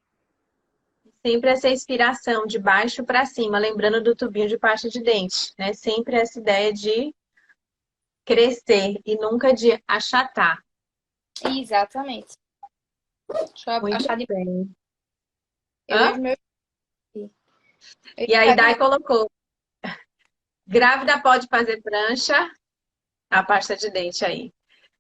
Sempre essa inspiração de baixo para cima, lembrando do tubinho de pasta de dente, né? Sempre essa ideia de crescer e nunca de achatar. Exatamente. Deixa eu Muito achar de. bem. Eu Hã? e meu. E aí, Dai colocou, grávida pode fazer prancha, a pasta de dente aí.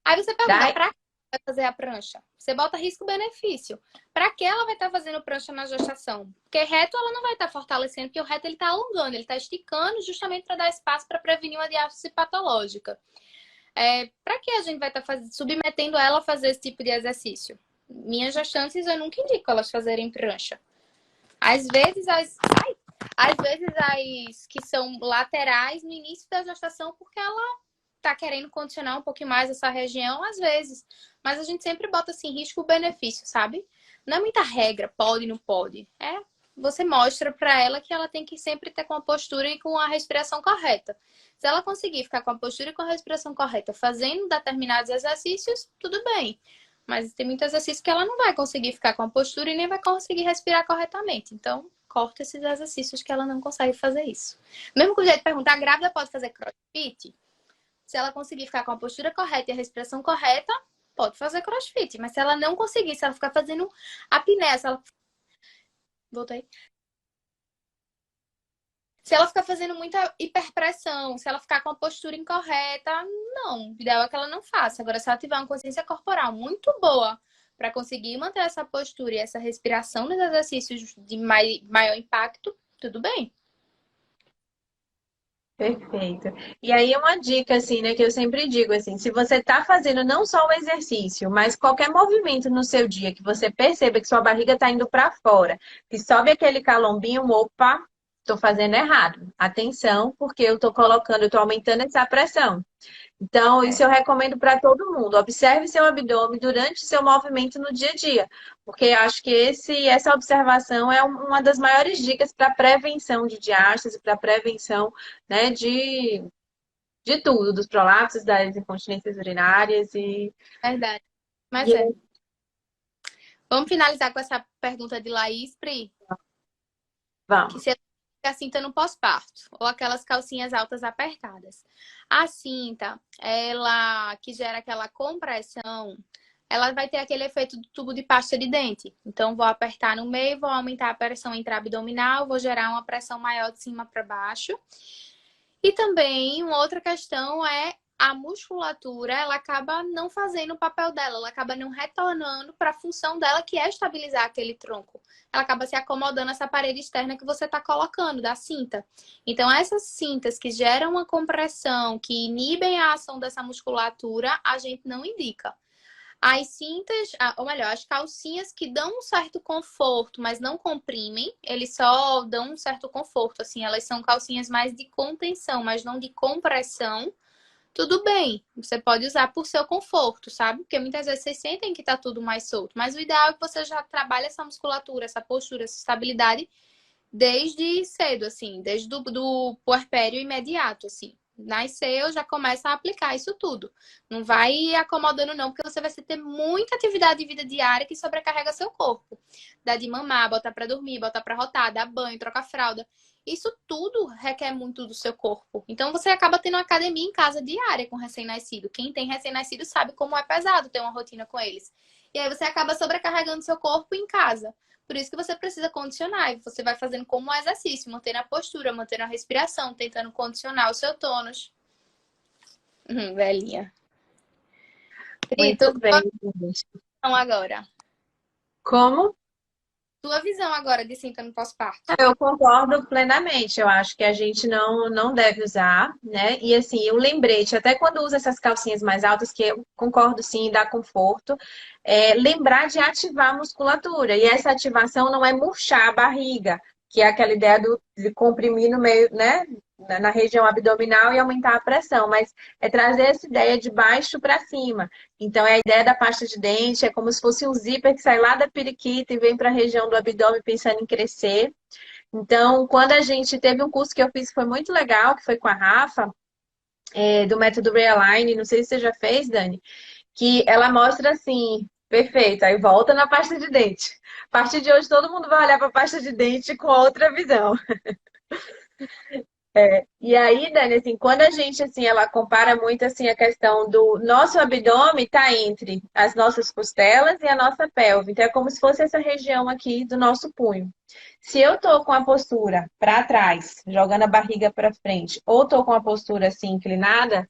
Aí você pergunta, Dai, pra que vai fazer a prancha? Você bota risco-benefício. Pra que ela vai estar fazendo prancha na gestação? Porque reto ela não vai estar fortalecendo, porque o reto ele tá alongando, ele tá esticando justamente para dar espaço para prevenir uma diástase patológica. Para que a gente vai estar submetendo ela a fazer esse tipo de exercício? Minhas gestantes eu nunca indico elas fazerem prancha. Às vezes as que são laterais no início da gestação, porque ela tá querendo condicionar um pouquinho mais essa região, às vezes. Mas a gente sempre bota assim, risco-benefício, sabe? Não é muita regra, pode, não pode. Você mostra para ela que ela tem que sempre ter com a postura e com a respiração correta. Se ela conseguir ficar com a postura e com a respiração correta, fazendo determinados exercícios, tudo bem. Mas tem muitos exercícios que ela não vai conseguir ficar com a postura e nem vai conseguir respirar corretamente. Então, corta esses exercícios que ela não consegue fazer isso. Mesmo com o jeito de perguntar, a grávida pode fazer crossfit? Se ela conseguir ficar com a postura correta e a respiração correta, pode fazer crossfit. Mas se ela não conseguir, se ela ficar fazendo apneia, se ela... Voltei. Se ela ficar fazendo muita hiperpressão, se ela ficar com a postura incorreta, não. O ideal é que ela não faça. Agora, se ela tiver uma consciência corporal muito boa para conseguir manter essa postura e essa respiração nos exercícios de maior impacto, tudo bem. perfeito. E aí uma dica assim, né, que eu sempre digo assim, se você tá fazendo não só o exercício, mas qualquer movimento no seu dia que você perceba que sua barriga tá indo para fora, que sobe aquele calombinho, opa, tô fazendo errado. Atenção, porque eu tô aumentando essa pressão. Então, isso eu recomendo para todo mundo. Observe seu abdômen durante seu movimento no dia a dia, porque eu acho que essa observação é uma das maiores dicas para prevenção de diástase, para prevenção, né, de tudo, dos prolapsos, das incontinências urinárias Verdade. Mas e Vamos finalizar com essa pergunta de Laís, Pri. Que vamos. se a cinta no pós-parto ou aquelas calcinhas altas apertadas. A cinta, ela que gera aquela compressão, ela vai ter aquele efeito do tubo de pasta de dente. Então, vou apertar no meio, vou aumentar a pressão intraabdominal, vou gerar uma pressão maior de cima para baixo. E também, uma outra questão é a musculatura, ela acaba não fazendo o papel dela, ela acaba não retornando para a função dela, que é estabilizar aquele tronco. Ela acaba se acomodando essa parede externa que você está colocando, da cinta. Então, essas cintas que geram uma compressão, que inibem a ação dessa musculatura, a gente não indica. As cintas, ou melhor, as calcinhas que dão um certo conforto, mas não comprimem, eles só dão um certo conforto, assim, elas são calcinhas mais de contenção, mas não de compressão. Tudo bem, você pode usar por seu conforto, sabe? Porque muitas vezes vocês sentem que tá tudo mais solto, mas o ideal é que você já trabalhe essa musculatura, essa postura, essa estabilidade desde cedo, assim, desde do puerpério imediato, assim. Nasceu, já começa a aplicar isso tudo. Não vai acomodando, não, porque você vai ter muita atividade de vida diária que sobrecarrega seu corpo. Dá de mamar, botar pra dormir, botar pra rotar, dar banho, trocar fralda. Isso tudo requer muito do seu corpo. Então você acaba tendo uma academia em casa diária com recém-nascido. Quem tem recém-nascido sabe como é pesado ter uma rotina com eles. E aí você acaba sobrecarregando seu corpo em casa. Por isso que você precisa condicionar. E você vai fazendo como um exercício, mantendo a postura, mantendo a respiração, tentando condicionar o seu tônus. Velhinha. Brito, Muito bem, gente. então agora. Como? Tua visão agora de síntoma pós-parto. Eu concordo plenamente. Eu acho que a gente não deve usar, né? E assim, o lembrete, até quando usa essas calcinhas mais altas, que eu concordo sim, dá conforto, lembrar de ativar a musculatura. E essa ativação não é murchar a barriga, que é aquela ideia de comprimir no meio, né? Na região abdominal e aumentar a pressão, mas é trazer essa ideia de baixo para cima. Então, é a ideia da pasta de dente, é como se fosse um zíper que sai lá da periquita e vem para a região do abdômen pensando em crescer. Então, quando a gente teve um curso que eu fiz que foi muito legal, que foi com a Rafa, do método Realign, não sei se você já fez, Dani, que ela mostra assim, perfeito, aí volta na pasta de dente. A partir de hoje, todo mundo vai olhar para a pasta de dente com outra visão. E aí, Dani, assim, quando a gente, assim, ela compara muito, assim, a questão do nosso abdômen tá entre as nossas costelas e a nossa pelve. Então, é como se fosse essa região aqui do nosso punho. Se eu tô com a postura para trás, jogando a barriga para frente, ou tô com a postura, assim, inclinada,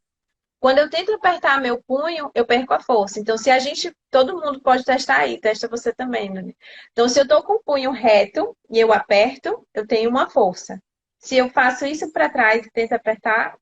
quando eu tento apertar meu punho, eu perco a força. Então, se a gente, todo mundo pode testar aí, testa você também, Dani. Então, se eu tô com o punho reto e eu aperto, eu tenho uma força. Se eu faço isso para trás e tento apertar,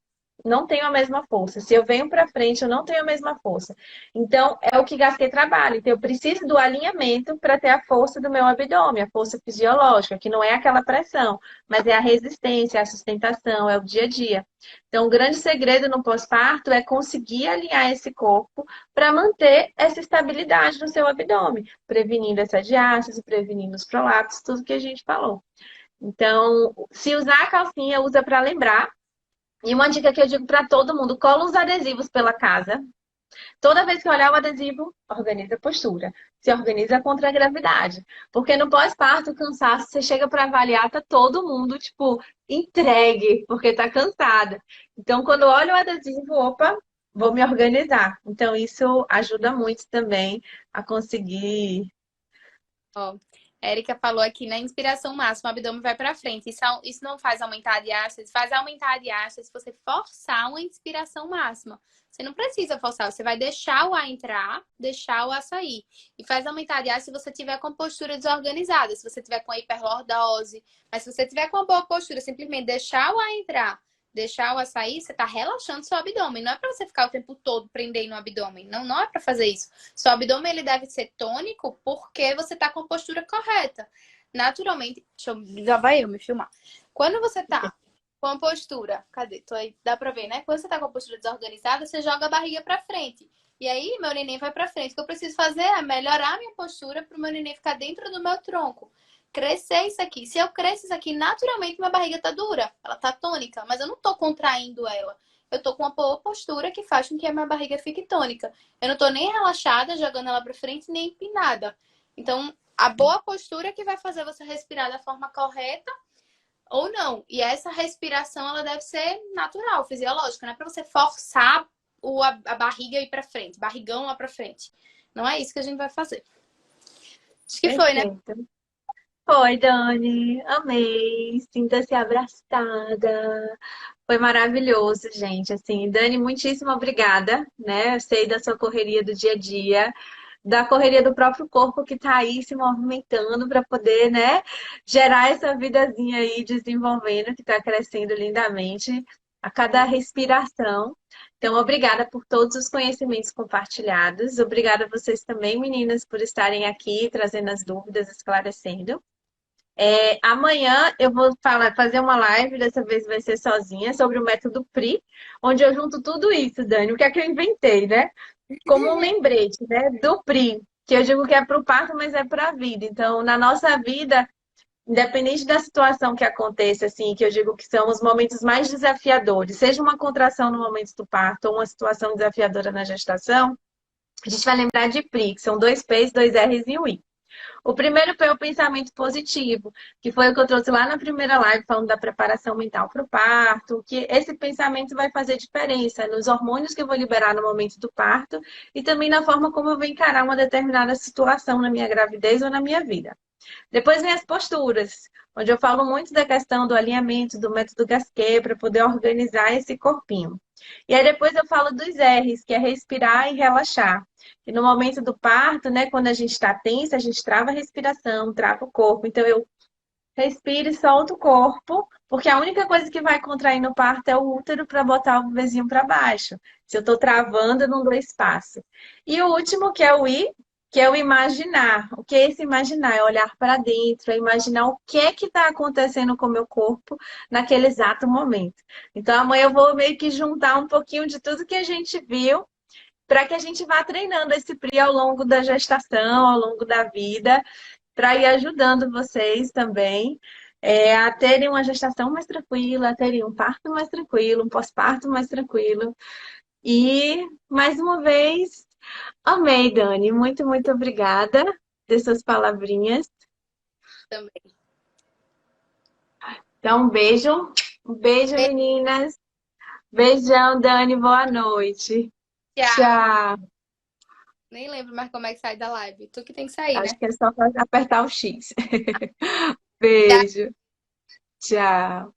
não tenho a mesma força. Se eu venho para frente, eu não tenho a mesma força. Então, é o que gastei trabalho. Então, eu preciso do alinhamento para ter a força do meu abdômen, a força fisiológica, que não é aquela pressão, mas é a resistência, a sustentação, é o dia a dia. Então, o grande segredo no pós-parto é conseguir alinhar esse corpo para manter essa estabilidade no seu abdômen, prevenindo essa diástase, prevenindo os prolapsos, tudo que a gente falou. Então, se usar a calcinha, usa para lembrar. E uma dica que eu digo para todo mundo: cola os adesivos pela casa. Toda vez que olhar o adesivo, organiza a postura. Se organiza contra a gravidade. Porque no pós-parto, o cansaço, você chega para avaliar, tá todo mundo, tipo, entregue, porque tá cansada. Então, quando olha o adesivo, opa, vou me organizar. Então, isso ajuda muito também a conseguir. Ó, Érica falou aqui na inspiração máxima, o abdômen vai para frente. Isso não faz aumentar a diástase, faz aumentar a diástase se você forçar uma inspiração máxima. Você não precisa forçar, você vai deixar o ar entrar, deixar o ar sair. E faz aumentar a diástase se você tiver com postura desorganizada, se você tiver com hiperlordose. Mas se você tiver com uma boa postura, simplesmente deixar o ar entrar, deixar o ar sair, você está relaxando seu abdômen. Não é para você ficar o tempo todo prendendo o abdômen. Não, não é para fazer isso. Seu abdômen ele deve ser tônico porque você está com a postura correta. Naturalmente, já vai eu me filmar. Quando você tá com a postura, cadê? Tô aí, dá pra ver, né? Quando você tá com a postura desorganizada, você joga a barriga pra frente. E aí, meu neném vai pra frente. O que eu preciso fazer é melhorar a minha postura pro meu neném ficar dentro do meu tronco. Crescer isso aqui. Se eu crescer isso aqui, naturalmente minha barriga tá dura. Ela tá tônica, mas eu não tô contraindo ela. Eu tô com uma boa postura que faz com que a minha barriga fique tônica. Eu não tô nem relaxada, jogando ela pra frente, nem empinada. Então, a boa postura é que vai fazer você respirar da forma correta ou não. E essa respiração, ela deve ser natural, fisiológica. Não é pra você forçar a barriga a ir pra frente, barrigão lá pra frente. Não é isso que a gente vai fazer. Acho que foi, né? Perfeito. Foi, Dani. Amei. Sinta-se abraçada. Foi maravilhoso, gente. Assim, Dani, muitíssimo obrigada, né? Eu sei da sua correria do dia a dia, da correria do próprio corpo que está aí se movimentando para poder, né, gerar essa vidazinha aí desenvolvendo, que está crescendo lindamente a cada respiração. Então, obrigada por todos os conhecimentos compartilhados. Obrigada a vocês também, meninas, por estarem aqui trazendo as dúvidas, esclarecendo. Amanhã eu vou fazer uma live, dessa vez vai ser sozinha, sobre o método PRI, onde eu junto tudo isso, Dani. O que é que eu inventei, né? Como um lembrete, né? Do PRI, que eu digo que é para o parto, mas é para a vida. Então, na nossa vida, independente da situação que aconteça, assim, que eu digo que são os momentos mais desafiadores, seja uma contração no momento do parto ou uma situação desafiadora na gestação, a gente vai lembrar de PRI, que são dois P's, dois R's e um I. O primeiro foi o pensamento positivo, que foi o que eu trouxe lá na primeira live, falando da preparação mental para o parto, que esse pensamento vai fazer diferença nos hormônios que eu vou liberar no momento do parto e também na forma como eu vou encarar uma determinada situação na minha gravidez ou na minha vida. Depois vem as posturas. onde eu falo muito da questão do alinhamento, do método Gasquet, para poder organizar esse corpinho. E aí depois eu falo dos R's, que é respirar e relaxar. E no momento do parto, né, quando a gente está tensa, a gente trava a respiração, trava o corpo. Então eu respiro e solto o corpo, porque a única coisa que vai contrair no parto é o útero para botar o bebezinho para baixo. Se eu estou travando, eu não dou espaço. E o último, que é o I, que é o imaginar. O que é esse imaginar? É olhar para dentro, é imaginar o que é que está acontecendo com o meu corpo naquele exato momento. Então, amanhã eu vou meio que juntar um pouquinho de tudo que a gente viu para que a gente vá treinando esse PRI ao longo da gestação, ao longo da vida, para ir ajudando vocês também a terem uma gestação mais tranquila, a terem um parto mais tranquilo, um pós-parto mais tranquilo. E, mais uma vez, amei, Dani. Muito, muito obrigada por suas palavrinhas. Também. Então, um beijo, meninas. Beijão, Dani. Boa noite. Tchau. Tchau. Nem lembro mais como é que sai da live. Tu que tem que sair, né? Acho que é só apertar o X. Beijo. Tchau.